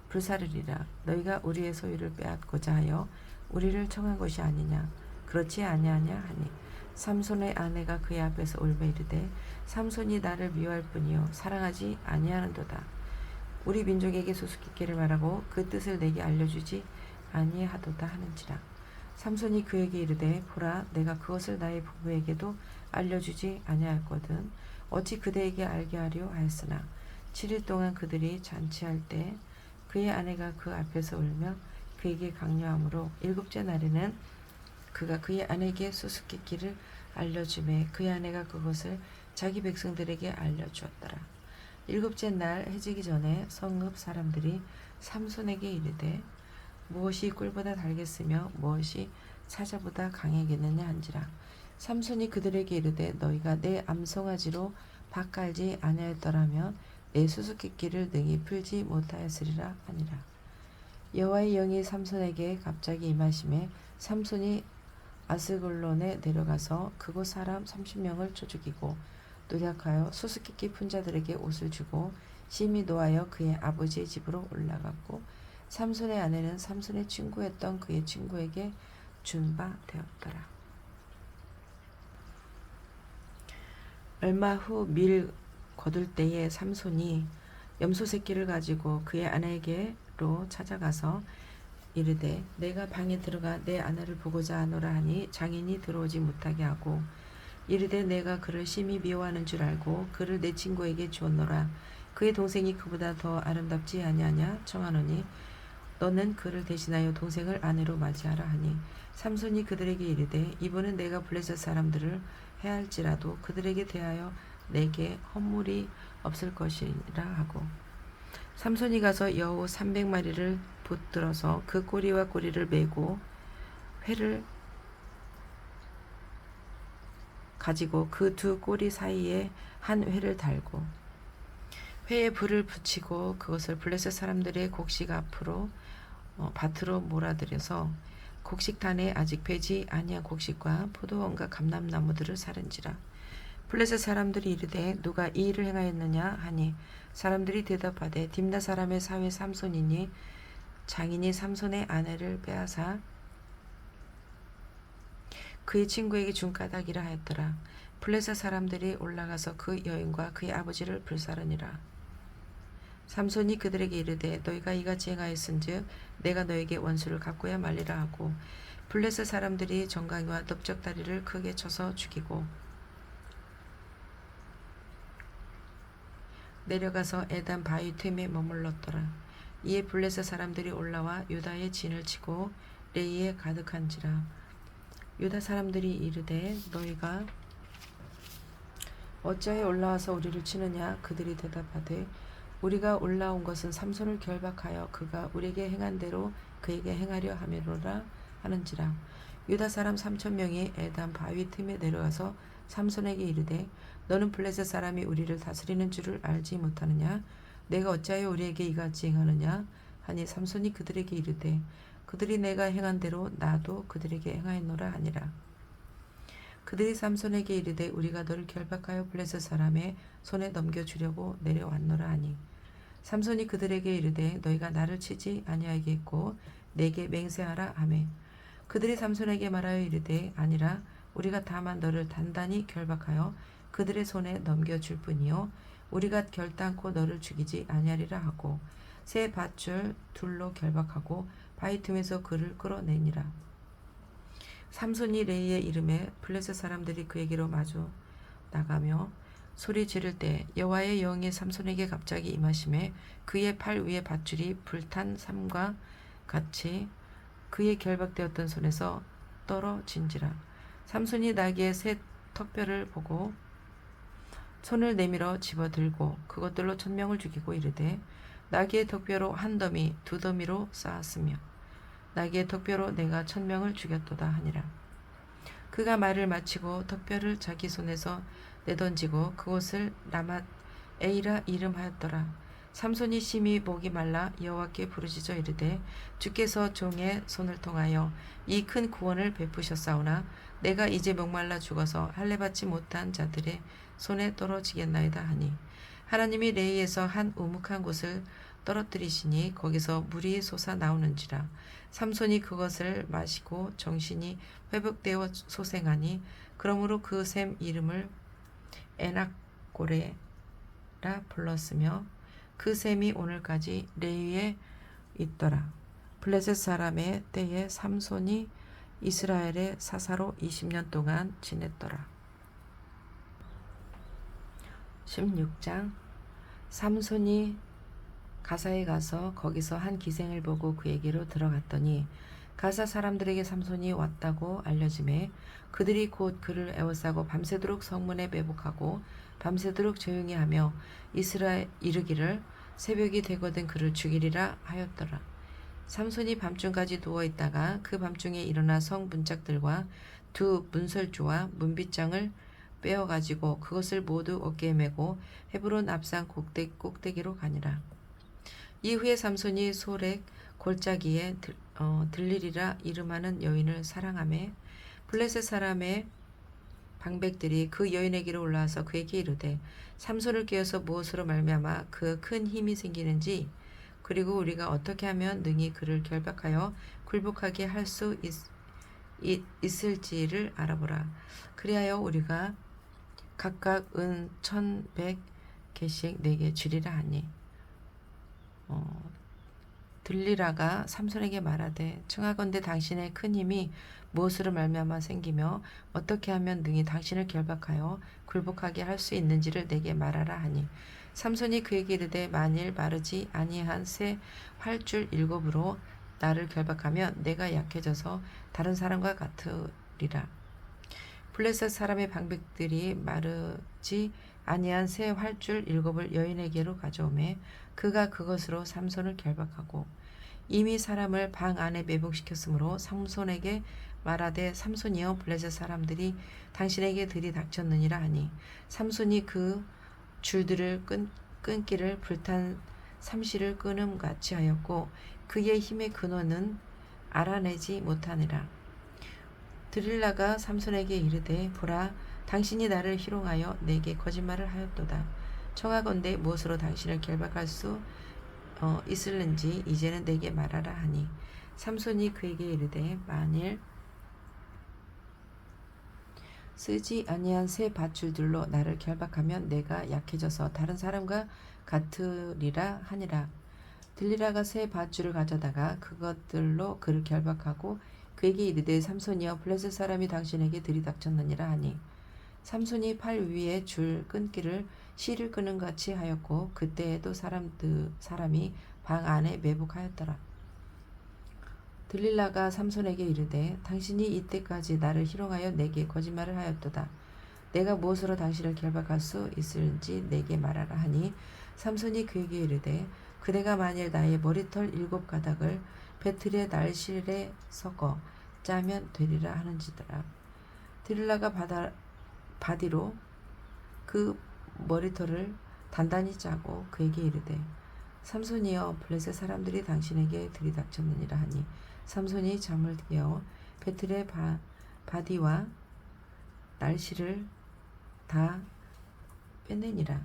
불사르리라. 너희가 우리의 소유를 빼앗고자 하여 우리를 청한 것이 아니냐. 그렇지 아니하냐 하니 삼손의 아내가 그의 앞에서 울며 이르되 삼손이 나를 미워할 뿐이요 사랑하지 아니하는도다. 우리 민족에게 수수께끼를 말하고 그 뜻을 내게 알려주지 아니하도다 하는지라. 삼손이 그에게 이르되 보라 내가 그것을 나의 부부에게도 알려주지 아니하였거든 어찌 그대에게 알게 하려 하였으나 7일 동안 그들이 잔치할 때 그의 아내가 그 앞에서 울며 그에게 강요하므로 일곱째 날에는 그가 그의 아내에게 수수께끼를 알려주매 그의 아내가 그것을 자기 백성들에게 알려주었더라. 일곱째 날 해지기 전에 성읍 사람들이 삼손에게 이르되 무엇이 꿀보다 달겠으며 무엇이 사자보다 강하겠느냐 한지라. 삼손이 그들에게 이르되 너희가 내 암송아지로 밭 갈지 아니하였더라면 내 수수께끼를 능히 풀지 못하였으리라 하니라. 여호와의 영이 삼손에게 갑자기 임하심에 삼손이 아스글론에 내려가서 그곳 사람 30명을 쳐 죽이고 노력하여 수수께끼 푼 자들에게 옷을 주고 심히 노하여 그의 아버지의 집으로 올라갔고 삼손의 아내는 삼손의 친구였던 그의 친구에게 준 바 되었더라. 얼마 후 밀 거둘 때에 삼손이 염소 새끼를 가지고 그의 아내에게로 찾아가서 이르되 내가 방에 들어가 내 아내를 보고자 하노라 하니 장인이 들어오지 못하게 하고 이르되 내가 그를 심히 미워하는 줄 알고 그를 내 친구에게 주었노라. 그의 동생이 그보다 더 아름답지 아니하냐 청하노니 너는 그를 대신하여 동생을 아내로 맞이하라 하니 삼손이 그들에게 이르되 이번은 내가 블레셋 사람들을 해할지라도 그들에게 대하여 내게 허물이 없을 것이라 하고 삼손이 가서 여우 300마리를 붙들어서 그 꼬리와 꼬리를 메고 회를 가지고 그 두 꼬리 사이에 한 회를 달고 회에 불을 붙이고 그것을 블레셋 사람들의 곡식 앞으로 밭으로 몰아들여서 곡식단에 아직 배지 아니한 곡식과 포도원과 감람나무들을 사른지라. 블레셋 사람들이 이르되 누가 이 일을 행하였느냐 하니 사람들이 대답하되 딥나 사람의 사위 삼손이니 장인이 삼손의 아내를 빼앗아 그의 친구에게 준 까닭이라 하였더라. 블레셋 사람들이 올라가서 그 여인과 그의 아버지를 불사르니라. 삼손이 그들에게 이르되 너희가 이같이 행하였은즉 내가 너에게 원수를 갚고야 말리라 하고 블레셋 사람들이 정강이와 넓적다리를 크게 쳐서 죽이고 내려가서 에단 바위 틈에 머물렀더라. 이에 블레셋 사람들이 올라와 유다의 진을 치고 레이에 가득한지라. 유다 사람들이 이르되 너희가 어찌하여 올라와서 우리를 치느냐. 그들이 대답하되 우리가 올라온 것은 삼손을 결박하여 그가 우리에게 행한 대로 그에게 행하려 함이로라 하는지라. 유다 사람 3,000명이 에단 바위 틈에 내려가서 삼손에게 이르되 너는 블레셋 사람이 우리를 다스리는 줄을 알지 못하느냐. 내가 어찌하여 우리에게 이같이 행하느냐 하니 삼손이 그들에게 이르되 그들이 내가 행한 대로 나도 그들에게 행하였노라 하니라. 그들이 삼손에게 이르되 우리가 너를 결박하여 블레셋 사람의 손에 넘겨주려고 내려왔노라 하니 삼손이 그들에게 이르되 너희가 나를 치지 아니하겠고 내게 맹세하라 하매 그들이 삼손에게 말하여 이르되 아니라 우리가 다만 너를 단단히 결박하여 그들의 손에 넘겨줄 뿐이요 우리가 결단코 너를 죽이지 아니하리라 하고 새 밧줄 둘로 결박하고 바위 틈에서 그를 끌어내니라. 삼손이 레이에 이름에 블레셋 사람들이 그에게로 마주 나가며 소리 지를 때 여호와의 영이 삼손에게 갑자기 임하심에 그의 팔 위에 밧줄이 불탄 삼과 같이 그의 결박되었던 손에서 떨어진지라. 삼손이 나귀의 새 턱뼈를 보고 손을 내밀어 집어들고 그것들로 1000명을 죽이고 이르되 나귀의 턱뼈로 한 더미 두 더미로 쌓았으며 나귀의 턱뼈로 내가 1000명을 죽였도다 하니라. 그가 말을 마치고 턱뼈를 자기 손에서 내던지고 그곳을 라맛 에이라 이름하였더라. 삼손이 심히 목이 말라 여호와께 부르짖어 이르되 주께서 종의 손을 통하여 이 큰 구원을 베푸셨사오나 내가 이제 목말라 죽어서 할례 받지 못한 자들의 손에 떨어지겠나이다 하니 하나님이 레이에서 한 우묵한 곳을 떨어뜨리시니 거기서 물이 솟아 나오는지라. 삼손이 그것을 마시고 정신이 회복되어 소생하니 그러므로 그 샘 이름을 에낙고레라 불렀으며 그 샘이 오늘까지 레위에 있더라. 블레셋 사람의 때에 삼손이 이스라엘의 사사로 20년 동안 지냈더라. 16장. 삼손이 가사에 가서 거기서 한 기생을 보고 그에게로 들어갔더니 가사 사람들에게 삼손이 왔다고 알려지매 그들이 곧 그를 에워싸고 밤새도록 성문에 매복하고 밤새도록 조용히 하며 이르기를 새벽이 되거든 그를 죽이리라 하였더라. 삼손이 밤중까지 누워있다가 그 밤중에 일어나 성 문짝들과 두 문설주와 문빗장을 빼어가지고 그것을 모두 어깨에 메고 헤브론 앞산 꼭대기로 가니라. 이후에 삼손이 소렉 골짜기에 들리리라 이름하는 여인을 사랑하매 블레셋 사람의 방백들이 그 여인에게로 올라와서 그에게 이르되 삼손을 깨어서 무엇으로 말미암아 그 큰 힘이 생기는지 그리고 우리가 어떻게 하면 능히 그를 결박하여 굴복하게 할 수 있을지를 알아보라. 그리하여 우리가 각각 은 1100개씩 내게 주리라 하니 들리라가 삼손에게 말하되 청하건대 당신의 큰 힘이 무엇으로 말미암아 생기며 어떻게 하면 능히 당신을 결박하여 굴복하게 할 수 있는지를 내게 말하라 하니 삼손이 그에게 이르되 만일 마르지 아니한 새 활줄 7으로 나를 결박하면 내가 약해져서 다른 사람과 같으리라. 블레셋 사람의 방백들이 마르지 아니한 새 활줄 7을 여인에게로 가져오매 그가 그것으로 삼손을 결박하고 이미 사람을 방 안에 매복시켰으므로 삼손에게 말하되 삼손이여 블레셋 사람들이 당신에게 들이닥쳤느니라 하니 삼손이 그 줄들을 끊기를 불탄 삼시를 끊음 같이 하였고 그의 힘의 근원은 알아내지 못하니라. 드릴라가 삼손에게 이르되 보라 당신이 나를 희롱하여 내게 거짓말을 하였도다. 청하건대 무엇으로 당신을 결박할 수 있을는지 이제는 내게 말하라 하니 삼손이 그에게 이르되 만일 쓰지 아니한 새 밧줄들로 나를 결박하면 내가 약해져서 다른 사람과 같으리라 하니라. 들리라가 새 밧줄을 가져다가 그것들로 그를 결박하고 그에게 이르되 삼손이여 블레셋 사람이 당신에게 들이닥쳤느니라 하니 삼손이 팔 위에 줄 끊기를 실을 끄는 같이 하였고 그때에도 사람이 방 안에 매복하였더라. 들릴라가 삼손에게 이르되 당신이 이때까지 나를 희롱하여 내게 거짓말을 하였도다. 내가 무엇으로 당신을 결박할 수 있을지 내게 말하라 하니 삼손이 그에게 이르되 그대가 만일 나의 머리털 7가닥을 배틀의 날실에 섞어 짜면 되리라 하는지더라. 들릴라가 바디로 그 머리털을 단단히 짜고 그에게 이르되 삼손이여 블레셋 사람들이 당신에게 들이닥쳤느니라 하니 삼손이 잠을 깨어 배틀의 바디와 날실을 다 빼내니라.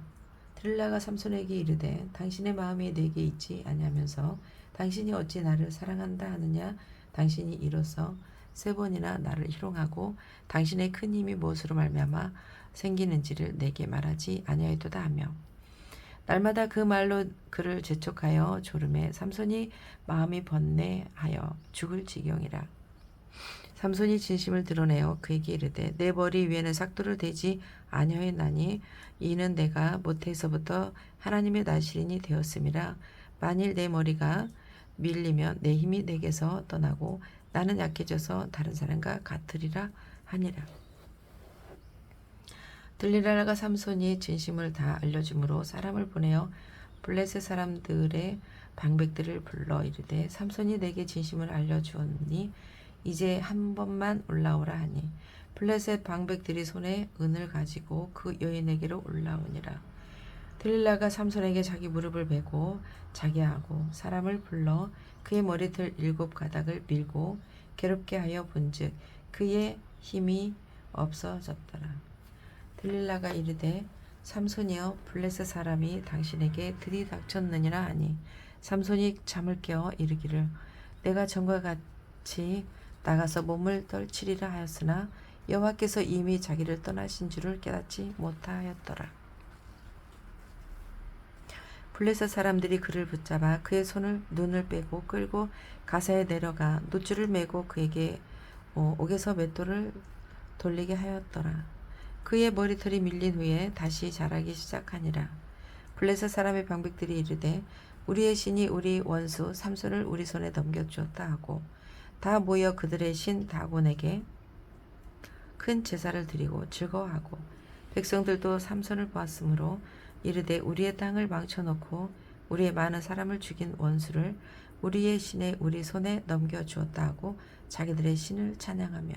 들릴라가 삼손에게 이르되 당신의 마음이 내게 있지 아니하면서 당신이 어찌 나를 사랑한다 하느냐. 당신이 이로써 3번이나 나를 희롱하고 당신의 큰 힘이 무엇으로 말미암아 생기는지를 내게 말하지 아니하였도다 하며 날마다 그 말로 그를 재촉하여 졸음에 삼손이 마음이 번뇌하여 죽을 지경이라. 삼손이 진심을 드러내어 그에게 이르되 내 머리 위에는 삭도를 대지 아니하였나니 이는 내가 모태에서부터 하나님의 나시린이 되었음이라. 만일 내 머리가 밀리면 내 힘이 내게서 떠나고 나는 약해져서 다른 사람과 같으리라 하니라. 들릴라가 삼손이 진심을 다 알려줌으로 사람을 보내어 블레셋 사람들의 방백들을 불러 이르되 삼손이 내게 진심을 알려주었니 이제 한 번만 올라오라 하니 블레셋 방백들이 손에 은을 가지고 그 여인에게로 올라오니라. 들릴라가 삼손에게 자기 무릎을 베고 자게 하고 사람을 불러 그의 머리털 7가닥을 밀고 괴롭게 하여 본즉 그의 힘이 없어졌더라. 들릴라가 이르되 삼손이여 블레셋 사람이 당신에게 들이닥쳤느니라 하니 삼손이 잠을 깨어 이르기를 내가 전과 같이 나가서 몸을 떨치리라 하였으나 여호와께서 이미 자기를 떠나신 줄을 깨닫지 못하였더라. 블레셋 사람들이 그를 붙잡아 그의 눈을 빼고 끌고 가사에 내려가 노줄을 메고 그에게 옥에서 맷돌을 돌리게 하였더라. 그의 머리털이 밀린 후에 다시 자라기 시작하니라. 블레셋 사람의 방백들이 이르되 우리의 신이 우리 원수 삼손을 우리 손에 넘겨주었다 하고 다 모여 그들의 신 다곤에게 큰 제사를 드리고 즐거워하고 백성들도 삼손을 보았으므로 이르되 우리의 땅을 망쳐놓고 우리의 많은 사람을 죽인 원수를 우리의 신에 우리 손에 넘겨주었다 하고 자기들의 신을 찬양하며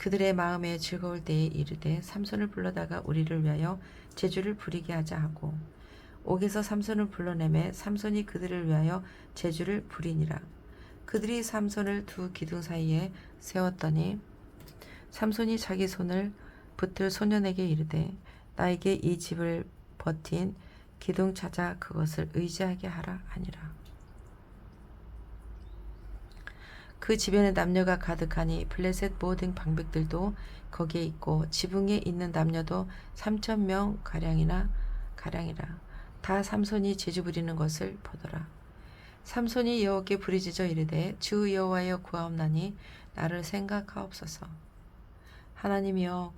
그들의 마음에 즐거울 때에 이르되 삼손을 불러다가 우리를 위하여 제주를 부리게 하자 하고 옥에서 삼손을 불러내매 삼손이 그들을 위하여 제주를 부리니라. 그들이 삼손을 두 기둥 사이에 세웠더니 삼손이 자기 손을 붙들 소년에게 이르되 나에게 이 집을 버틴 기둥 찾아 그것을 의지하게 하라 하니라. 그 집에는 남녀가 가득하니 블레셋 모든 방백들도 거기에 있고 지붕에 있는 남녀도 3,000명 가량이라 다 삼손이 제주 부리는 것을 보더라. 삼손이 여호와께 부르짖어 이르되 주 여호와여 구하옵나니 나를 생각하옵소서. 하나님이여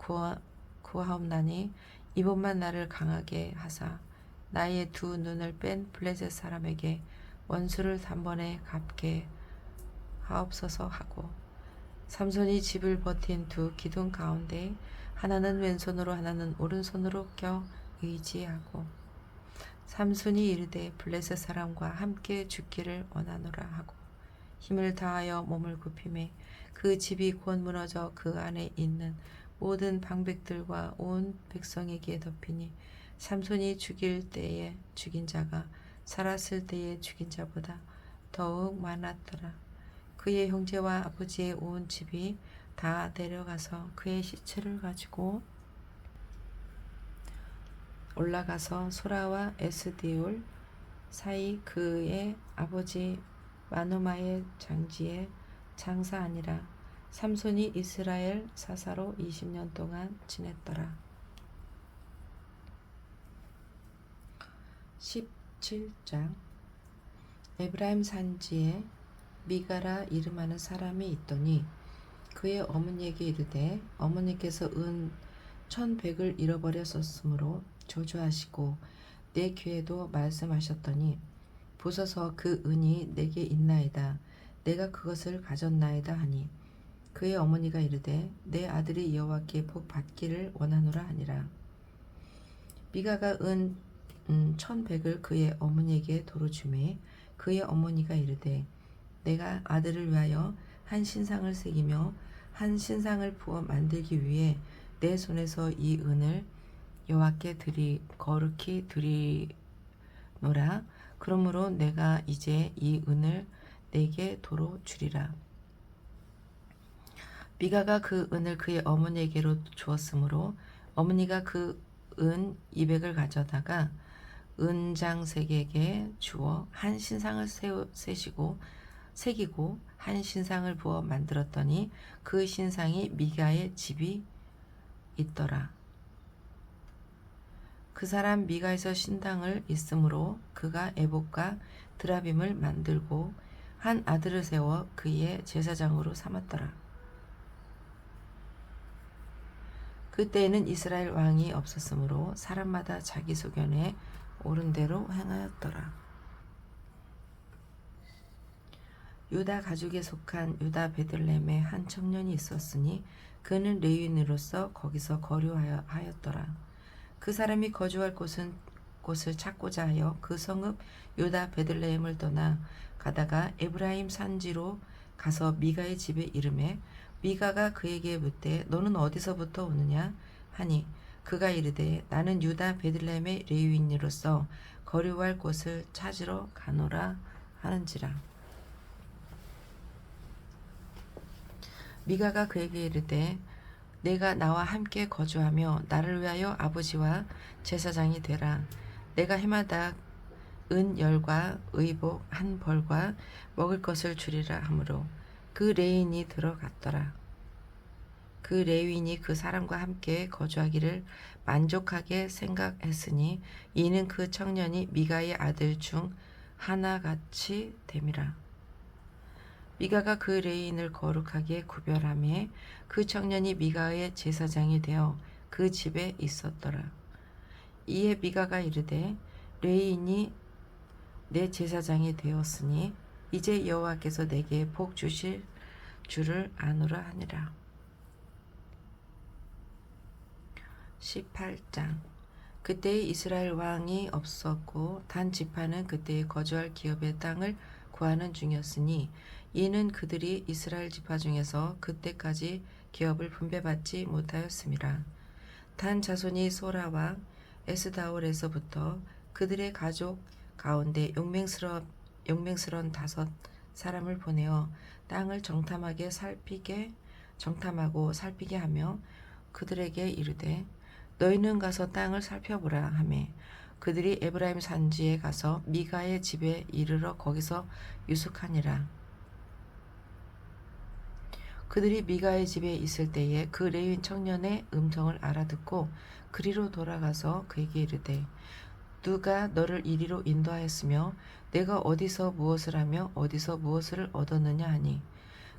구하옵나니 이번만 나를 강하게 하사 나의 두 눈을 뺀 블레셋 사람에게 원수를 단번에 갚게 하옵소서 하고 삼손이 집을 버틴 두 기둥 가운데 하나는 왼손으로 하나는 오른손으로 껴 의지하고 삼손이 이르되 블레셋 사람과 함께 죽기를 원하노라 하고 힘을 다하여 몸을 굽히매 그 집이 곧 무너져 그 안에 있는 모든 방백들과 온 백성에게 덮이니 삼손이 죽일 때에 죽인 자가 살았을 때에 죽인 자보다 더욱 많았더라. 그의 형제와 아버지의 온 집이 다 내려가서 그의 시체를 가지고 올라가서 소라와 에스디올 사이 그의 아버지 마누마의 장지에 장사하니라. 삼손이 이스라엘 사사로 20년 동안 지냈더라. 17장 에브라임 산지에 미가라 이름하는 사람이 있더니 그의 어머니에게 이르되 어머니께서 은 1,100을 잃어버렸었으므로 저주하시고 내 귀에도 말씀하셨더니 보소서 그 은이 내게 있나이다. 내가 그것을 가졌나이다 하니 그의 어머니가 이르되 내 아들이 여호와께 복 받기를 원하노라 하니라. 미가가 은 1,100을 그의 어머니에게 도로 주매 그의 어머니가 이르되 내가 아들을 위하여 한 신상을 새기며 한 신상을 부어 만들기 위해 내 손에서 이 은을 여호와께 거룩히 드리노라. 그러므로 내가 이제 이 은을 내게 도로 주리라. 미가가 그 은을 그의 어머니에게로 주었으므로 어머니가 그 은 200을 가져다가 은장색에게 주어 한 신상을 새기고 한 신상을 부어 만들었더니 그 신상이 미가의 집이 있더라. 그 사람 미가에서 신당을 있으므로 그가 에봇과 드라빔을 만들고 한 아들을 세워 그의 제사장으로 삼았더라. 그때에는 이스라엘 왕이 없었으므로 사람마다 자기 소견에 옳은 대로 행하였더라. 유다 가족에 속한 유다 베들레헴에 한 청년이 있었으니 그는 레위인으로서 거기서 거류하였더라. 그 사람이 거주할 곳을 찾고자 하여 그 성읍 유다 베들레헴을 떠나 가다가 에브라임 산지로 가서 미가의 집에 이르매 미가가 그에게 묻되 너는 어디서부터 오느냐 하니 그가 이르되 나는 유다 베들레헴의 레위인으로서 거류할 곳을 찾으러 가노라 하는지라. 미가가 그에게 이르되 내가 나와 함께 거주하며 나를 위하여 아버지와 제사장이 되라. 내가 해마다 은 열과 의복 한 벌과 먹을 것을 주리라 하므로 그 레인이 들어갔더라. 그 레위인이 그 사람과 함께 거주하기를 만족하게 생각했으니 이는 그 청년이 미가의 아들 중 하나같이 됨이라. 미가가 그 레위인을 거룩하게 구별하며 그 청년이 미가의 제사장이 되어 그 집에 있었더라. 이에 미가가 이르되 레위인이 내 제사장이 되었으니 이제 여호와께서 내게 복 주실 줄을 아노라 하니라. 18장. 그때에 이스라엘 왕이 없었고 단 지파는 그때에 거주할 기업의 땅을 구하는 중이었으니 이는 그들이 이스라엘 지파 중에서 그때까지 기업을 분배받지 못하였음이라. 단 자손이 소라와 에스다올에서부터 그들의 가족 가운데 용맹스러운 5 사람을 보내어 땅을 정탐하고 살피게 하며 그들에게 이르되 너희는 가서 땅을 살펴보라 하매 그들이 에브라임 산지에 가서 미가의 집에 이르러 거기서 유숙하니라. 그들이 미가의 집에 있을 때에 그 레위인 청년의 음성을 알아듣고 그리로 돌아가서 그에게 이르되 누가 너를 이리로 인도하였으며 내가 어디서 무엇을 하며 어디서 무엇을 얻었느냐 하니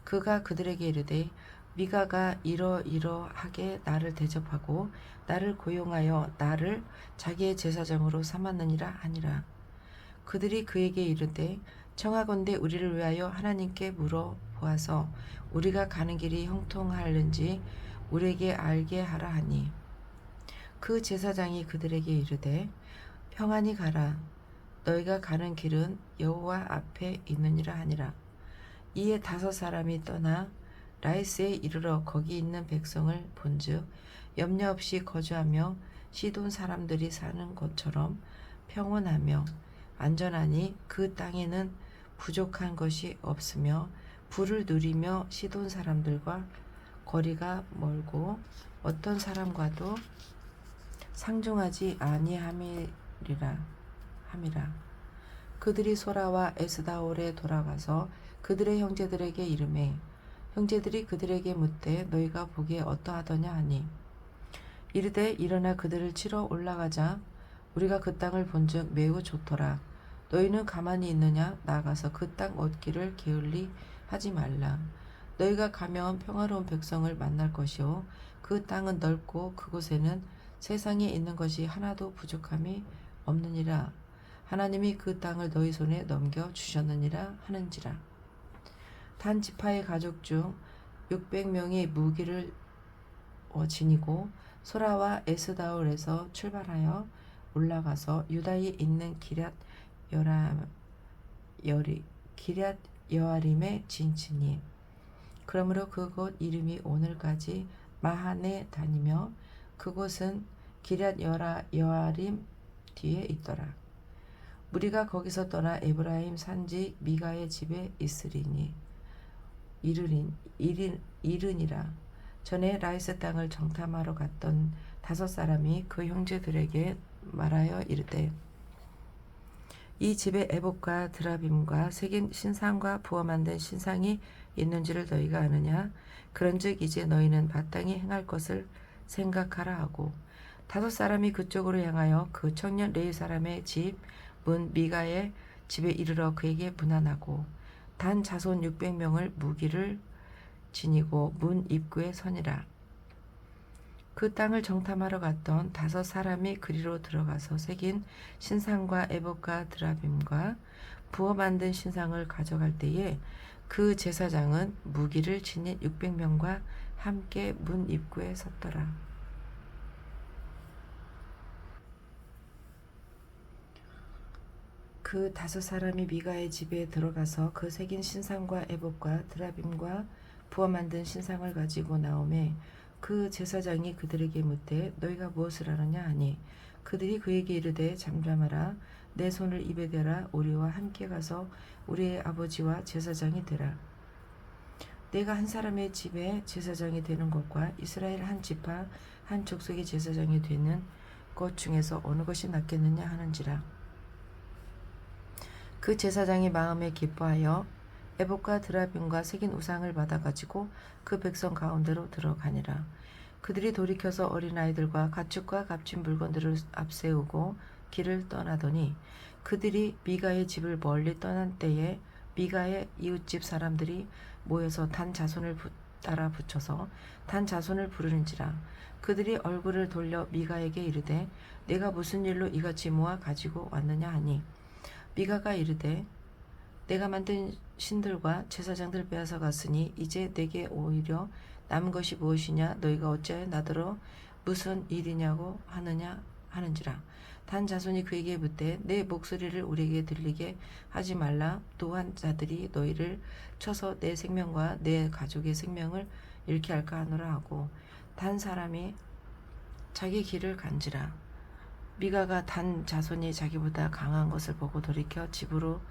그가 그들에게 이르되 미가가 이러이러하게 나를 대접하고 나를 고용하여 나를 자기의 제사장으로 삼았느니라 하니라. 그들이 그에게 이르되 청하건대 우리를 위하여 하나님께 물어보아서 우리가 가는 길이 형통하는지 우리에게 알게 하라 하니 그 제사장이 그들에게 이르되 평안히 가라. 너희가 가는 길은 여호와 앞에 있느니라 하니라. 이에 5 사람이 떠나 라이스에 이르러 거기 있는 백성을 본즉 염려 없이 거주하며 시돈 사람들이 사는 것처럼 평온하며 안전하니 그 땅에는 부족한 것이 없으며 부를 누리며 시돈 사람들과 거리가 멀고 어떤 사람과도 상종하지 아니함이라 함이라. 그들이 소라와 에스다올에 돌아가서 그들의 형제들에게 이르매 형제들이 그들에게 묻되 너희가 보기에 어떠하더냐 하니 이르되 일어나 그들을 치러 올라가자. 우리가 그 땅을 본즉 매우 좋더라. 너희는 가만히 있느냐? 나가서 그 땅 얻기를 게을리 하지 말라. 너희가 가면 평화로운 백성을 만날 것이요 그 땅은 넓고 그곳에는 세상에 있는 것이 하나도 부족함이 없느니라. 하나님이 그 땅을 너희 손에 넘겨 주셨느니라 하는지라. 단 지파의 가족 중 600명이 무기를 지니고 소라와 에스다올에서 출발하여 올라가서 유다에 있는 기럇 여아림에 진치니 그러므로 그곳 이름이 오늘까지 마하네 다니며 그곳은 기럇 여아림 뒤에 있더라. 무리가 거기서 떠나 에브라임 산지 미가의 집에 이르니라. 전에 라이스 땅을 정탐하러 갔던 5 사람이 그 형제들에게 말하여 이르되 이 집에 에봇과 드라빔과 새긴 신상과 부어 만든 신상이 있는지를 너희가 아느냐? 그런즉 이제 너희는 마땅히 행할 것을 생각하라 하고 5 사람이 그쪽으로 향하여 그 청년 레위 사람의 집 문 미가의 집에 이르러 그에게 문안하고 단 자손 600명을 무기를 지니고 문 입구에 서니라. 그 땅을 정탐하러 갔던 5 사람이 그리로 들어가서 새긴 신상과 에봇과 드라빔과 부어 만든 신상을 가져갈 때에 그 제사장은 무기를 지닌 600명과 함께 문 입구에 섰더라. 그 5사람이 미가의 집에 들어가서 그 새긴 신상과 에봇과 드라빔과 부어 만든 신상을 가지고 나오매 그 제사장이 그들에게 묻되 너희가 무엇을 하느냐 하니 그들이 그에게 이르되 잠잠하라 내 손을 입에 대라 우리와 함께 가서 우리의 아버지와 제사장이 되라. 내가 한 사람의 집에 제사장이 되는 것과 이스라엘 한 지파 한 족속의 제사장이 되는 것 중에서 어느 것이 낫겠느냐 하는지라. 그 제사장이 마음에 기뻐하여 에봇과 드라빔과 새긴 우상을 받아 가지고 그 백성 가운데로 들어가니라. 그들이 돌이켜서 어린아이들과 가축과 값진 물건들을 앞세우고 길을 떠나더니 그들이 미가의 집을 멀리 떠난 때에 미가의 이웃집 사람들이 모여서 단 자손을 따라 붙여서 단 자손을 부르는지라. 그들이 얼굴을 돌려 미가에게 이르되 내가 무슨 일로 이같이 모아 가지고 왔느냐 하니 미가가 이르되 내가 만든 신들과 제사장들 빼앗아 갔으니 이제 내게 오히려 남은 것이 무엇이냐 너희가 어찌하여 나더러 무슨 일이냐고 하느냐 하는지라. 단 자손이 그에게 묻되 내 목소리를 우리에게 들리게 하지 말라. 또한 자들이 너희를 쳐서 내 생명과 내 가족의 생명을 잃게 할까 하노라 하고 단 사람이 자기 길을 간지라. 미가가 단 자손이 자기보다 강한 것을 보고 돌이켜 집으로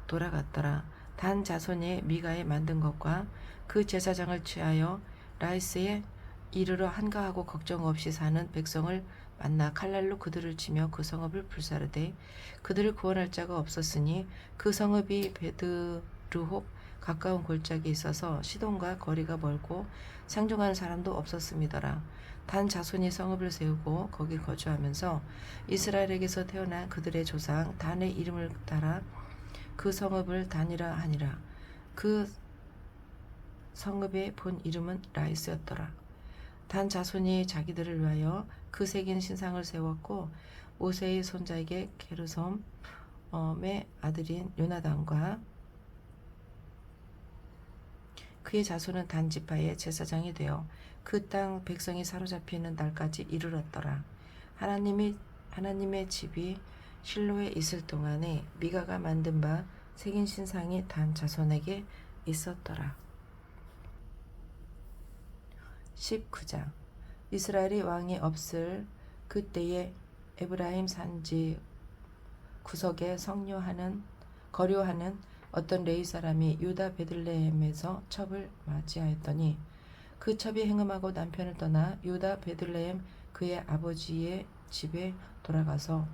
돌아갔더라. 단 자손이 미가에 만든 것과 그 제사장을 취하여 라이스에 이르러 한가하고 걱정 없이 사는 백성을 만나 칼날로 그들을 치며 그 성읍을 불사르되 그들을 구원할 자가 없었으니 그 성읍이 베드르홉 가까운 골짜기에 있어서 시돈과 거리가 멀고 상종하는 사람도 없었음이더라. 단 자손이 성읍을 세우고 거기 거주하면서 이스라엘에게서 태어난 그들의 조상 단의 이름을 따라 그 성읍을 단이라 하니라. 그 성읍의 본 이름은 라이스였더라. 단 자손이 자기들을 위하여 그 새긴 신상을 세웠고 모세의 손자에게 게르솜의 아들인 요나단과 그의 자손은 단 지파의 제사장이 되어 그 땅 백성이 사로잡히는 날까지 이르렀더라. 하나님의 집이 실로에 있을 동안에 미가가 만든 바 새긴 신상이 단 자손에게 있었더라. 19장 이스라엘이 왕이 없을 그때에 에브라임 산지 구석에 거류하는 어떤 레위 사람이 유다 베들레헴에서 첩을 맞이하였더니 그 첩이 행음하고 남편을 떠나 유다 베들레헴 그의 아버지의 집에 돌아가서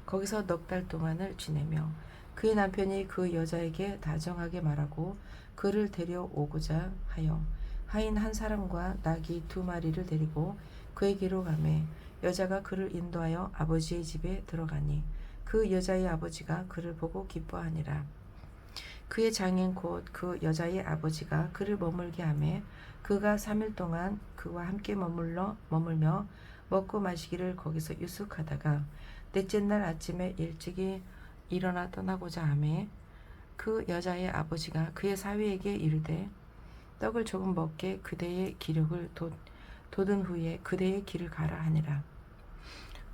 거기서 넉 달 동안을 지내며 그의 남편이 그 여자에게 다정하게 말하고 그를 데려오고자 하여 하인 한 사람과 나귀 2마리를 데리고 그에게로 가매 여자가 그를 인도하여 아버지의 집에 들어가니 그 여자의 아버지가 그를 보고 기뻐하니라. 그의 장인 곧 그 여자의 아버지가 그를 머물게 하매 그가 3일 동안 그와 함께 머물며 먹고 마시기를 거기서 유숙하다가 넷째 날 아침에 일찍이 일어나 떠나고자 하매 그 여자의 아버지가 그의 사위에게 이르되 떡을 조금 먹게 그대의 기력을 돋은 후에 그대의 길을 가라 하니라.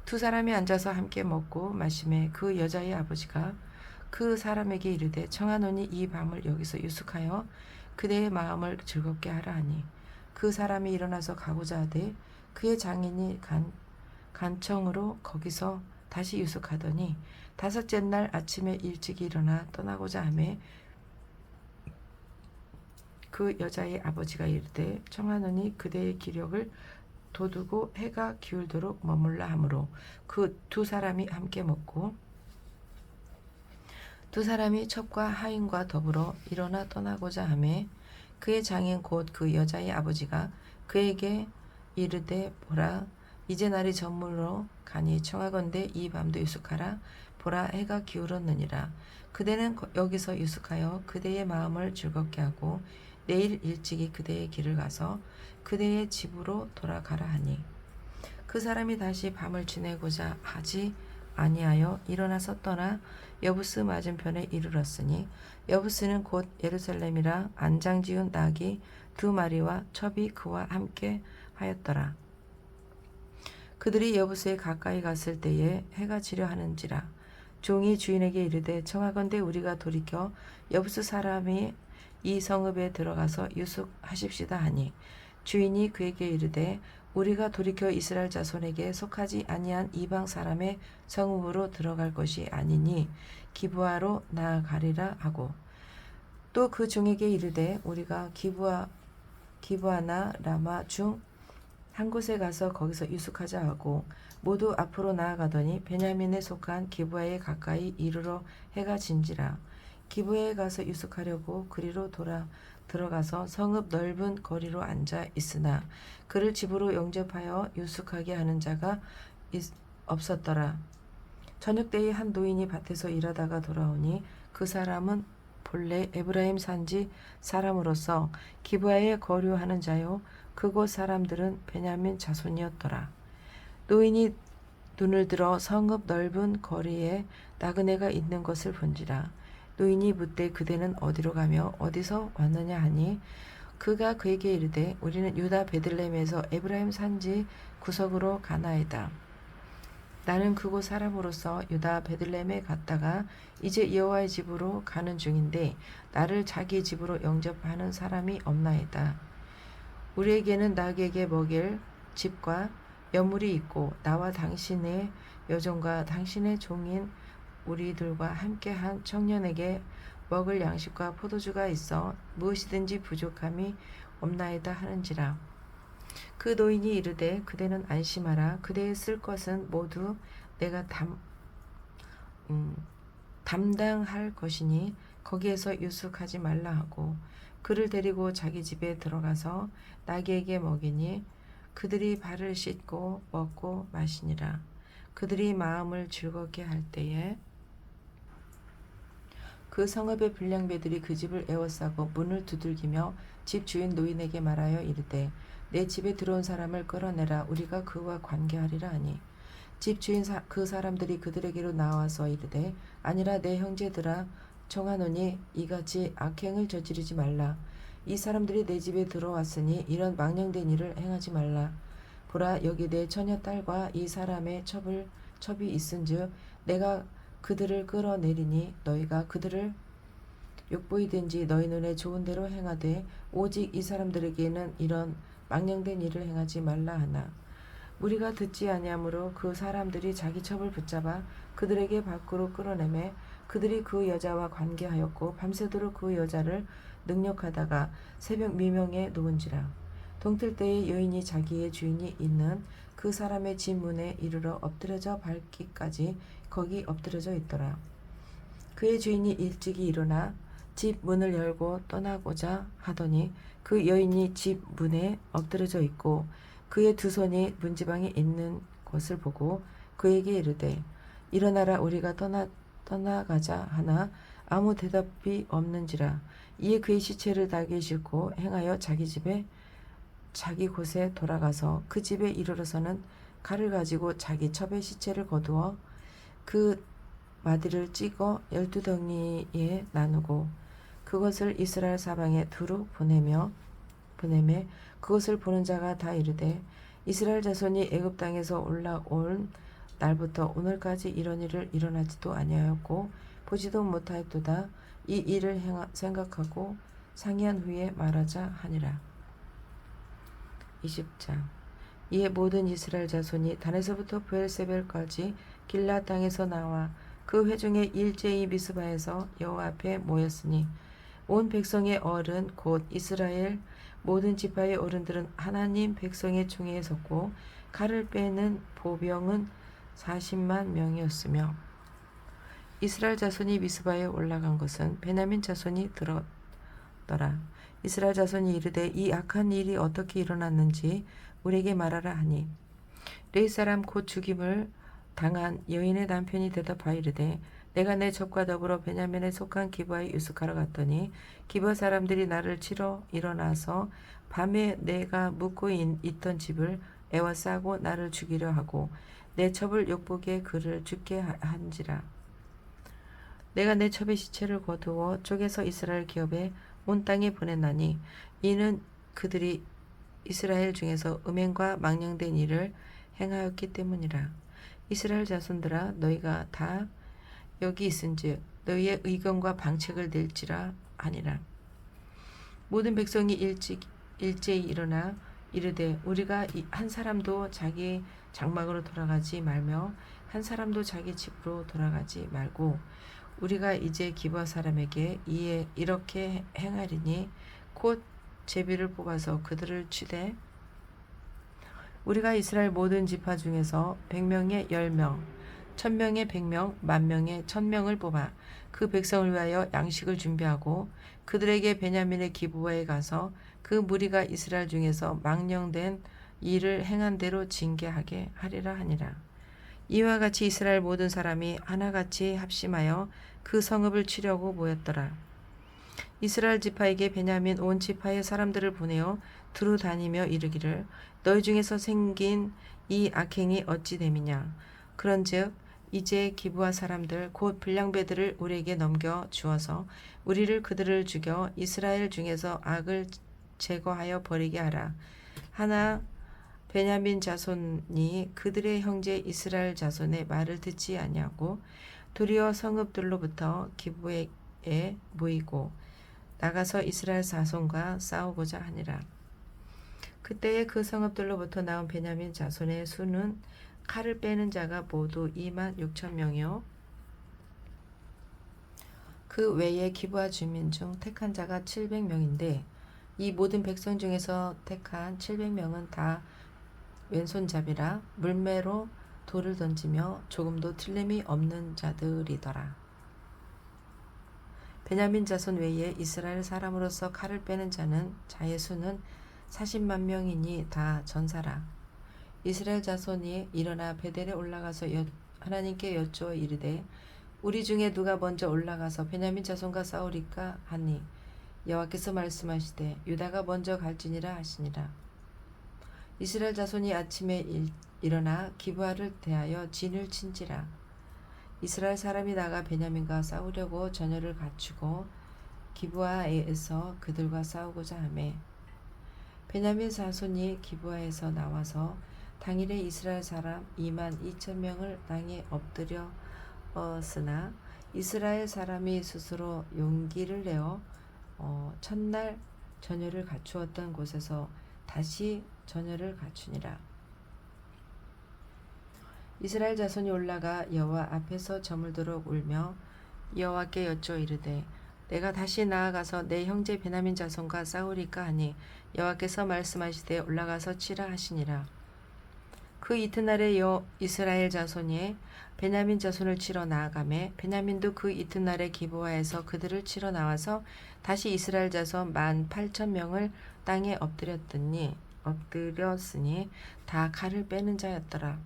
2사람이 앉아서 함께 먹고 마시매 그 여자의 아버지가 그 사람에게 이르되 청하노니 이 밤을 여기서 유숙하여 그대의 마음을 즐겁게 하라 하니 그 사람이 일어나서 가고자 하되 그의 장인이 간청으로 거기서 다시 유숙하더니 5째 날 아침에 일찍 일어나 떠나고자 하매 그 여자의 아버지가 이르되 청하노니 그대의 기력을 돋우고 해가 기울도록 머물라 하므로 그 2사람이 함께 먹고 2사람이 첩과 하인과 더불어 일어나 떠나고자 하매 그의 장인 곧 그 여자의 아버지가 그에게 이르되 보라 이제 날이 저물어 가니 청하건대 이 밤도 유숙하라. 보라 해가 기울었느니라. 그대는 여기서 유숙하여 그대의 마음을 즐겁게 하고 내일 일찍이 그대의 길을 가서 그대의 집으로 돌아가라 하니 그 사람이 다시 밤을 지내고자 하지 아니하여 일어나서 떠나 여부스 맞은편에 이르렀으니 여부스는 곧 예루살렘이라 안장 지은 낙이 2마리와 첩이 그와 함께 하였더라. 그들이 여부스에 가까이 갔을 때에 해가 지려 하는지라. 종이 주인에게 이르되 청하건대 우리가 돌이켜 여부스 사람이 이 성읍에 들어가서 유숙하십시다 하니 주인이 그에게 이르되 우리가 돌이켜 이스라엘 자손에게 속하지 아니한 이방 사람의 성읍으로 들어갈 것이 아니니 기브아로 나아가리라 하고 또 그 종에게 이르되 우리가 기브아나 라마 중 한 곳에 가서 거기서 유숙하자 하고 모두 앞으로 나아가더니 베냐민에 속한 기브아에 가까이 이르러 해가 진지라. 기브아에 가서 유숙하려고 그리로 들어가서 성읍 넓은 거리로 앉아 있으나 그를 집으로 영접하여 유숙하게 하는 자가 없었더라. 저녁 때에 한 노인이 밭에서 일하다가 돌아오니 그 사람은 본래 에브라임 산지 사람으로서 기브아에 거류하는 자요 그곳 사람들은 베냐민 자손이었더라. 노인이 눈을 들어 성읍 넓은 거리에 나그네가 있는 것을 본지라. 노인이 묻되 그대는 어디로 가며 어디서 왔느냐 하니 그가 그에게 이르되 우리는 유다 베들레헴에서 에브라임 산지 구석으로 가나이다. 나는 그곳 사람으로서 유다 베들레헴에 갔다가 이제 여호와의 집으로 가는 중인데 나를 자기 집으로 영접하는 사람이 없나이다. 우리에게는 낙에게 먹일 집과 여물이 있고 나와 당신의 여종과 당신의 종인 우리들과 함께한 청년에게 먹을 양식과 포도주가 있어 무엇이든지 부족함이 없나이다 하는지라. 그 노인이 이르되 그대는 안심하라. 그대의 쓸 것은 모두 내가 담당할 것이니 거기에서 유숙하지 말라 하고 그를 데리고 자기 집에 들어가서 나귀에게 먹이니 그들이 발을 씻고 먹고 마시니라. 그들이 마음을 즐겁게 할 때에 그 성읍의 불량배들이 그 집을 에워싸고 문을 두들기며 집 주인 노인에게 말하여 이르되 내 집에 들어온 사람을 끌어내라. 우리가 그와 관계하리라 하니 집 주인 그 사람들이 그들에게로 나와서 이르되 아니라 내 형제들아 청하노니 이같이 악행을 저지르지 말라. 이 사람들이 내 집에 들어왔으니 이런 망령된 일을 행하지 말라. 보라 여기 내 처녀 딸과 이 사람의 첩이 있은즉 내가 그들을 끌어내리니 너희가 그들을 욕보이든지 너희 눈에 좋은 대로 행하되 오직 이 사람들에게는 이런 망령된 일을 행하지 말라 하나 우리가 듣지 아니하므로 그 사람들이 자기 첩을 붙잡아 그들에게 밖으로 끌어내매 그들이 그 여자와 관계하였고 밤새도록 그 여자를 능욕하다가 새벽 미명에 누운지라. 동틀 때에 여인이 자기의 주인이 있는 그 사람의 집 문에 이르러 엎드려져 밟기까지 거기 엎드려져 있더라. 그의 주인이 일찍이 일어나 집 문을 열고 떠나고자 하더니 그 여인이 집 문에 엎드려져 있고 그의 두 손이 문지방에 있는 것을 보고 그에게 이르되 일어나라 우리가 떠나가자 하나 아무 대답이 없는지라. 이에 그의 시체를 나귀에 싣고 행하여 자기 곳에 돌아가서 그 집에 이르러서는 칼을 가지고 자기 첩의 시체를 거두어 그 마디를 찍어 12덩이에 나누고 그것을 이스라엘 사방에 두루 보내매 그것을 보는 자가 다 이르되 이스라엘 자손이 애굽 땅에서 올라온 날부터 오늘까지 이런 일을 일어나지도 아니하였고 보지도 못하였도다. 이 일을 생각하고 상의한 후에 말하자 하니라. 20장. 이에 모든 이스라엘 자손이 단에서부터 브엘세벨까지 길라 땅에서 나와 그 회중의 일제히 미스바에서 여호와 앞에 모였으니 온 백성의 어른 곧 이스라엘 모든 지파의 어른들은 하나님 백성의 총회에 섰고 칼을 빼는 보병은 40만 명이었으며 이스라엘 자손이 미스바에 올라간 것은 베냐민 자손이 들었더라. 이스라엘 자손이 이르되 이 악한 일이 어떻게 일어났는지 우리에게 말하라 하니 레위 사람 곧 죽임을 당한 여인의 남편이 대답하여 이르되 내가 내 첩과 더불어 베냐민에 속한 기브아에 유숙하러 갔더니 기브아 사람들이 나를 치러 일어나서 밤에 내가 묵고 있던 집을 에워싸고 나를 죽이려 하고 내 첩을 욕보기에 그를 죽게 한지라. 내가 내 첩의 시체를 거두어 쪼개서 이스라엘 기업에 온 땅에 보냈나니 이는 그들이 이스라엘 중에서 음행과 망령된 일을 행하였기 때문이라. 이스라엘 자손들아 너희가 다 여기 있은즉 너희의 의견과 방책을 낼지라 하니라. 모든 백성이 일제히 일어나 이르되 우리가 한 사람도 자기 장막으로 돌아가지 말며 한 사람도 자기 집으로 돌아가지 말고 우리가 이제 기브아 사람에게 이렇게 행하리니 곧 제비를 뽑아서 그들을 치되 우리가 이스라엘 모든 지파 중에서 100명에 10명 1000명에 100명 10,000명에 1000명을 뽑아 그 백성을 위하여 양식을 준비하고 그들에게 베냐민의 기브아에 가서 그 무리가 이스라엘 중에서 망령된 일을 행한 대로 징계하게 하리라 하니라. 이와 같이 이스라엘 모든 사람이 하나같이 합심하여 그 성읍을 치려고 모였더라. 이스라엘 지파에게 베냐민 온 지파의 사람들을 보내어 두루 다니며 이르기를 너희 중에서 생긴 이 악행이 어찌 됨이냐. 그런즉 이제 기브아 사람들 곧 불량배들을 우리에게 넘겨 주어서 우리를 그들을 죽여 이스라엘 중에서 악을 제거하여 버리게 하라. 하나 베냐민 자손이 그들의 형제 이스라엘 자손의 말을 듣지 아니하고 도리어 성읍들로부터 기브아에 모이고 나가서 이스라엘 자손과 싸우고자 하니라. 그때에 그 성읍들로부터 나온 베냐민 자손의 수는 칼을 빼는 자가 모두 26,000명이요 그 외에 기브아 주민 중 택한 자가 700명인데 이 모든 백성 중에서 택한 700명은 다 왼손잡이라 물매로 돌을 던지며 조금도 틀림이 없는 자들이더라. 베냐민 자손 외에 이스라엘 사람으로서 칼을 빼는 자의 수는 40만 명이니 다 전사라. 이스라엘 자손이 일어나 베델에 올라가서 하나님께 여쭈어 이르되 우리 중에 누가 먼저 올라가서 베냐민 자손과 싸우리까 하니 여호와께서 말씀하시되 유다가 먼저 갈지니라 하시니라. 이스라엘 자손이 아침에 일어나 기브아를 대하여 진을 친지라. 이스라엘 사람이 나가 베냐민과 싸우려고 전열을 갖추고 기브아에서 그들과 싸우고자 하매 베냐민 자손이 기브아에서 나와서 당일에 이스라엘 사람 22,000명을 땅에 엎드렸으나 이스라엘 사람이 스스로 용기를 내어 첫날 전열을 갖추었던 곳에서 다시 전열을 갖추니라. 이스라엘 자손이 올라가 여호와 앞에서 저물도록 울며 여호와께 여쭈어 이르되 내가 다시 나아가서 내 형제 베냐민 자손과 싸우리까 하니 여호와께서 말씀하시되 올라가서 치라 하시니라. 그 이튿날에 이스라엘 자손이 베냐민 자손을 치러 나아가매 베냐민도 그 이튿날에 기브아에서 그들을 치러 나와서 다시 이스라엘 자손 18,000명을 땅에 엎드렸으니 다 칼을 빼는 자였더라.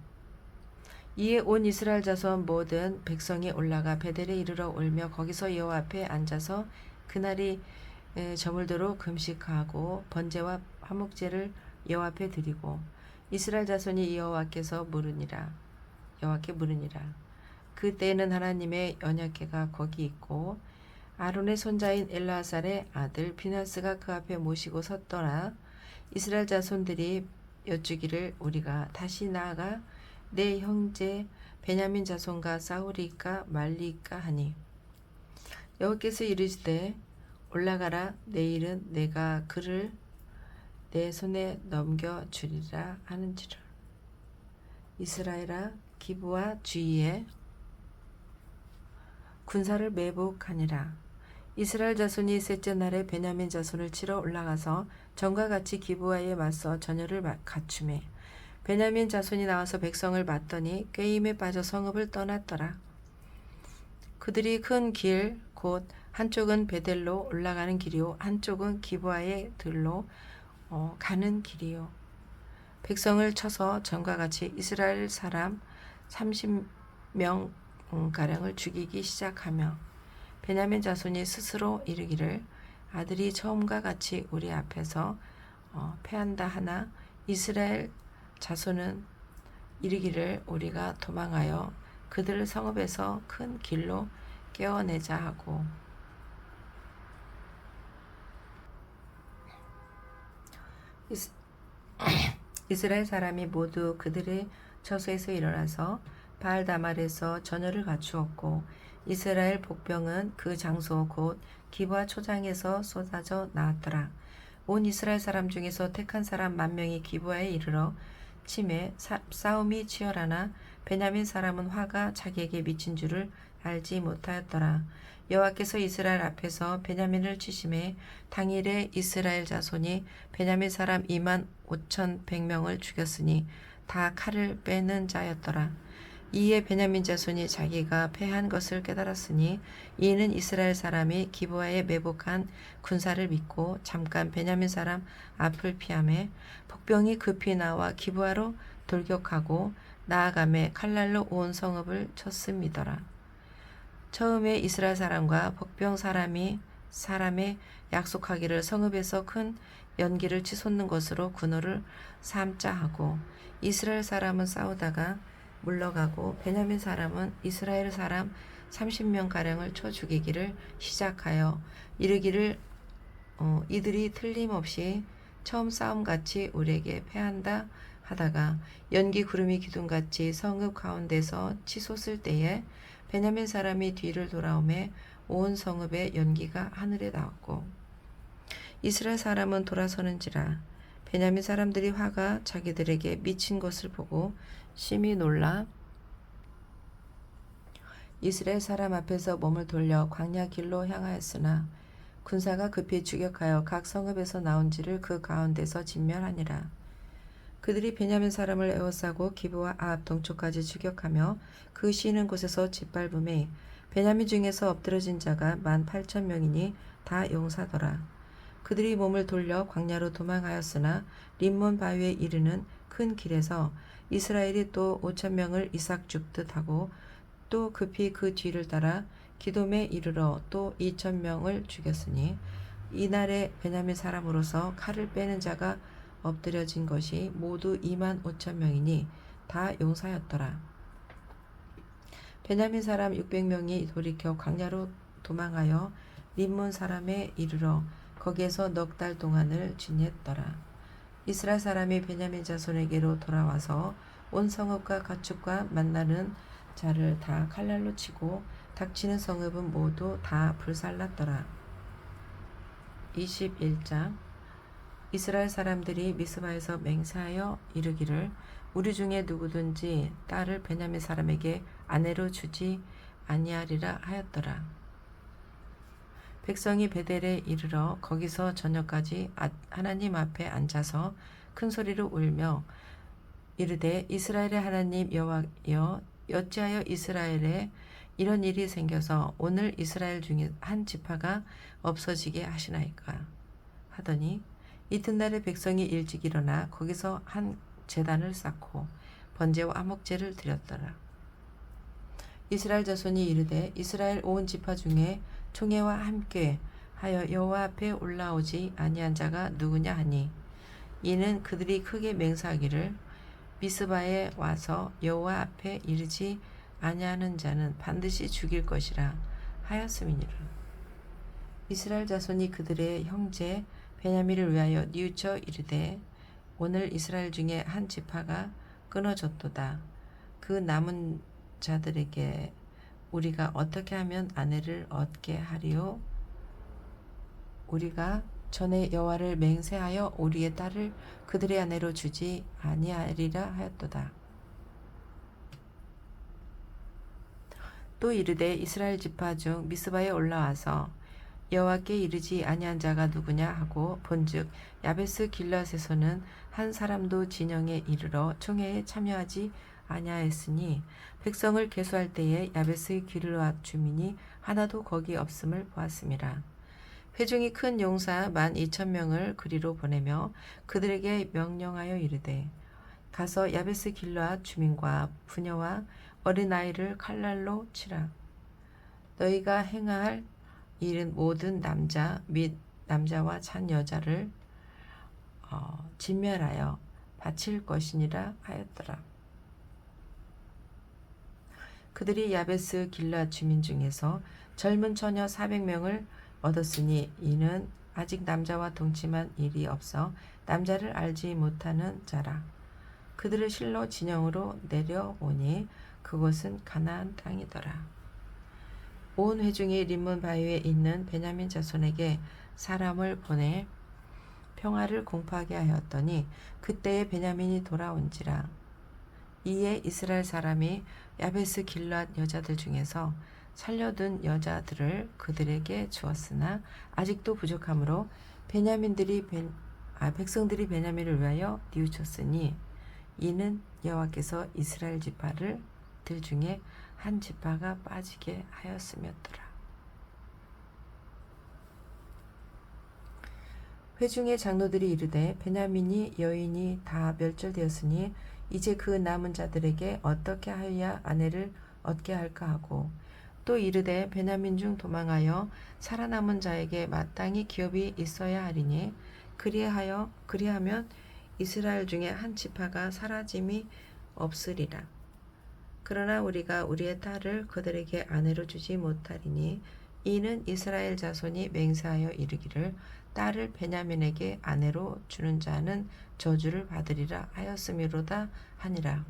이에 온 이스라엘 자손 모든 백성이 올라가 베델에 이르러 울며 거기서 여호와 앞에 앉아서 그날이 저물도록 금식하고 번제와 화목제를 여호와 앞에 드리고 이스라엘 자손이 여호와께 물으니라. 그때에는 하나님의 언약궤가 거기 있고 아론의 손자인 엘르아살의 아들 비나스가 그 앞에 모시고 섰더라. 이스라엘 자손들이 여쭈기를 우리가 다시 나아가 내 형제 베냐민 자손과 싸우리까 말리까 하니 여호와께서 이르시되 올라가라. 내일은 내가 그를 내 손에 넘겨주리라 하는지라. 이스라엘아 기브아 주위에 군사를 매복하니라. 이스라엘 자손이 셋째 날에 베냐민 자손을 치러 올라가서 전과 같이 기브아에 맞서 전열을 갖추매 베냐민 자손이 나와서 백성을 맞더니 꾀임에 빠져 성읍을 떠났더라. 그들이 큰 길 곧 한쪽은 베델로 올라가는 길이요 한쪽은 기브아의 들로 가는 길이요 백성을 쳐서 전과 같이 이스라엘 사람 30명 가량을 죽이기 시작하며 베냐민 자손이 스스로 이르기를 아들이 처음과 같이 우리 앞에서 패한다 하나 이스라엘 자손은 이르기를 우리가 도망하여 그들을 성읍에서 큰 길로 깨어내자 하고 이스- 이스라엘 사람이 모두 그들의 처소에서 일어나서 바알다말에서 전열을 갖추었고 이스라엘 복병은 그 장소 곧 기브아 초장에서 쏟아져 나왔더라. 온 이스라엘 사람 중에서 택한 사람 10,000명이 기브아에 이르러 침에 싸움이 치열하나 베냐민 사람은 화가 자기에게 미친 줄을 알지 못하였더라. 여호와께서 이스라엘 앞에서 베냐민을 치심해 당일에 이스라엘 자손이 베냐민 사람 25,100명을 죽였으니 다 칼을 빼는 자였더라. 이에 베냐민 자손이 자기가 패한 것을 깨달았으니 이는 이스라엘 사람이 기브아에 매복한 군사를 믿고 잠깐 베냐민 사람 앞을 피하매 복병이 급히 나와 기브아로 돌격하고 나아가매 칼날로 온 성읍을 쳤음이더라. 처음에 이스라엘 사람과 복병 사람의 약속하기를 성읍에서 큰 연기를 치솟는 것으로 군호를 삼자 하고 이스라엘 사람은 싸우다가 물러가고 베냐민 사람은 이스라엘 사람 30명가량을 쳐 죽이기를 시작하여 이르기를 이들이 틀림없이 처음 싸움같이 우리에게 패한다 하다가 연기 구름이 기둥같이 성읍 가운데서 치솟을 때에 베냐민 사람이 뒤를 돌아오매 온 성읍의 연기가 하늘에 닿았고 이스라엘 사람은 돌아서는지라 베냐민 사람들이 화가 자기들에게 미친 것을 보고 심히 놀라 이스라엘 사람 앞에서 몸을 돌려 광야 길로 향하였으나 군사가 급히 추격하여 각 성읍에서 나온지를 그 가운데서 진멸하니라. 그들이 베냐민 사람을 에워싸고 기브와 앞 동쪽까지 추격하며 그 쉬는 곳에서 짓밟음에 베냐민 중에서 엎드러진 자가 18,000명이니 다 용사더라. 그들이 몸을 돌려 광야로 도망하였으나 림몬 바위에 이르는 큰 길에서 이스라엘이 또 5,000명을 이삭 줍듯 하고 또 급히 그 뒤를 따라 기돔에 이르러 또 2,000명을 죽였으니 이날에 베냐민 사람으로서 칼을 빼는 자가 엎드려진 것이 모두 25,000명이니 다 용사였더라. 베냐민 사람 600명이 돌이켜 광야로 도망하여 림몬 사람에 이르러 거기에서 넉 달 동안을 지냈더라. 이스라엘 사람이 베냐민 자손에게로 돌아와서 온 성읍과 가축과 만나는 자를 다 칼날로 치고 닥치는 성읍은 모두 다 불살랐더라. 21장 이스라엘 사람들이 미스바에서 맹세하여 이르기를 우리 중에 누구든지 딸을 베냐민 사람에게 아내로 주지 아니하리라 하였더라. 백성이 베델에 이르러 거기서 저녁까지 하나님 앞에 앉아서 큰 소리로 울며 이르되 이스라엘의 하나님 여호와여 어찌하여 이스라엘에 이런 일이 생겨서 오늘 이스라엘 중에 한 지파가 없어지게 하시나이까 하더니 이튿날에 백성이 일찍 일어나 거기서 한 제단을 쌓고 번제와 화목제를 드렸더라. 이스라엘 자손이 이르되 이스라엘 온 지파 중에 총회와 함께 하여 여호와 앞에 올라오지 아니한 자가 누구냐 하니 이는 그들이 크게 맹세하기를 미스바에 와서 여호와 앞에 이르지 아니하는 자는 반드시 죽일 것이라 하였음이니라. 이스라엘 자손이 그들의 형제 베냐민을 위하여 뉘우쳐 이르되 오늘 이스라엘 중에 한 지파가 끊어졌도다. 그 남은 자들에게 우리가 어떻게 하면 아내를 얻게 하리요? 우리가 전에 여호와를 맹세하여 우리의 딸을 그들의 아내로 주지 아니하리라 하였도다. 또 이르되 이스라엘 지파 중 미스바에 올라와서 여호와께 이르지 아니한 자가 누구냐 하고 본즉 야베스 길앗에서는 한 사람도 진영에 이르러 총회에 참여하지 아니하였으니 백성을 계수할 때에 야베스 길앗 주민이 하나도 거기 없음을 보았음이라. 회중이 큰 용사 12,000명을 그리로 보내며 그들에게 명령하여 이르되 가서 야베스 길앗 주민과 부녀와 어린아이를 칼날로 치라. 너희가 행할 일은 모든 남자 및 남자와 찬 여자를 진멸하여 바칠 것이니라 하였더라. 그들이 야베스 길앗 주민 중에서 젊은 처녀 400명을 얻었으니 이는 아직 남자와 동침한 일이 없어 남자를 알지 못하는 자라. 그들을 실로 진영으로 내려오니 그곳은 가나안 땅이더라. 온 회중이 림몬 바위에 있는 베냐민 자손에게 사람을 보내 평화를 공포하게 하였더니 그때에 베냐민이 돌아온지라. 이에 이스라엘 사람이 야베스 길앗 여자들 중에서 살려둔 여자들을 그들에게 주었으나 아직도 부족하므로 백성들이 베냐민을 위하여 뉘우쳤으니 이는 여호와께서 이스라엘 지파를 들 중에 한 지파가 빠지게 하였음이었더라. 회중의 장로들이 이르되 베냐민이 여인이 다 멸절되었으니 이제 그 남은 자들에게 어떻게 하여야 아내를 얻게 할까 하고 또 이르되 베냐민 중 도망하여 살아남은 자에게 마땅히 기업이 있어야 하리니 그리하면 이스라엘 중에 한 지파가 사라짐이 없으리라. 그러나 우리가 우리의 딸을 그들에게 아내로 주지 못하리니 이는 이스라엘 자손이 맹세하여 이르기를 딸을 베냐민에게 아내로 주는 자는 저주를 받으리라 하였음이로다 하니라.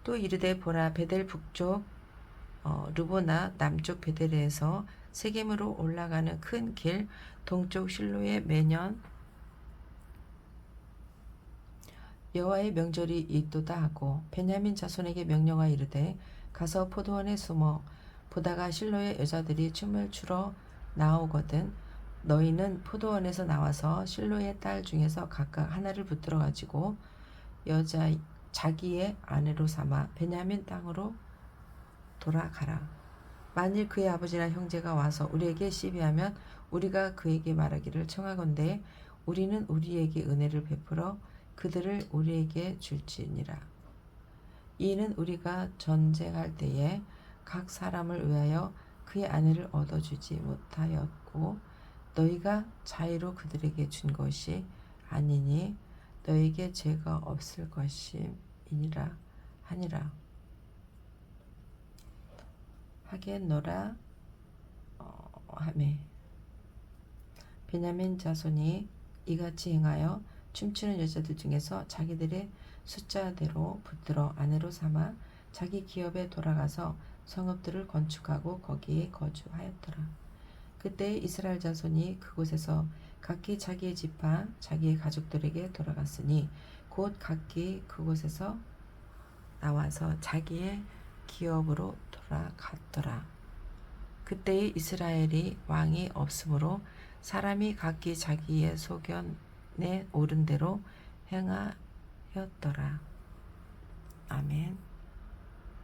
또 이르되 보라 베델 북쪽 르보나 남쪽 베델에서 세겜으로 올라가는 큰 길 동쪽 실로에 매년 여호와의 명절이 있도다 하고 베냐민 자손에게 명령하여 이르되 가서 포도원에 숨어 보다가 실로의 여자들이 춤을 추러 나오거든 너희는 포도원에서 나와서 실로의 딸 중에서 각각 하나를 붙들어 가지고 자기의 아내로 삼아 베냐민 땅으로 돌아가라. 만일 그의 아버지나 형제가 와서 우리에게 시비하면 우리가 그에게 말하기를 청하건대 우리는 우리에게 은혜를 베풀어 그들을 우리에게 줄지니라. 이는 우리가 전쟁할 때에 각 사람을 위하여 그의 아내를 얻어주지 못하였고 너희가 자의로 그들에게 준 것이 아니니 너에게 죄가 없을 것임이니라 하니라. 하겠노라 하매 베냐민 자손이 이같이 행하여 춤추는 여자들 중에서 자기들의 숫자대로 붙들어 아내로 삼아 자기 기업에 돌아가서 성읍들을 건축하고 거기에 거주하였더라. 그때 이스라엘 자손이 그곳에서 각기 자기의 지파 자기의 가족들에게 돌아갔으니 곧 각기 그곳에서 나와서 자기의 기업으로 돌아갔더라. 그때의 이스라엘이 왕이 없으므로 사람이 각기 자기의 소견에 옳은 대로 행하였더라. 아멘.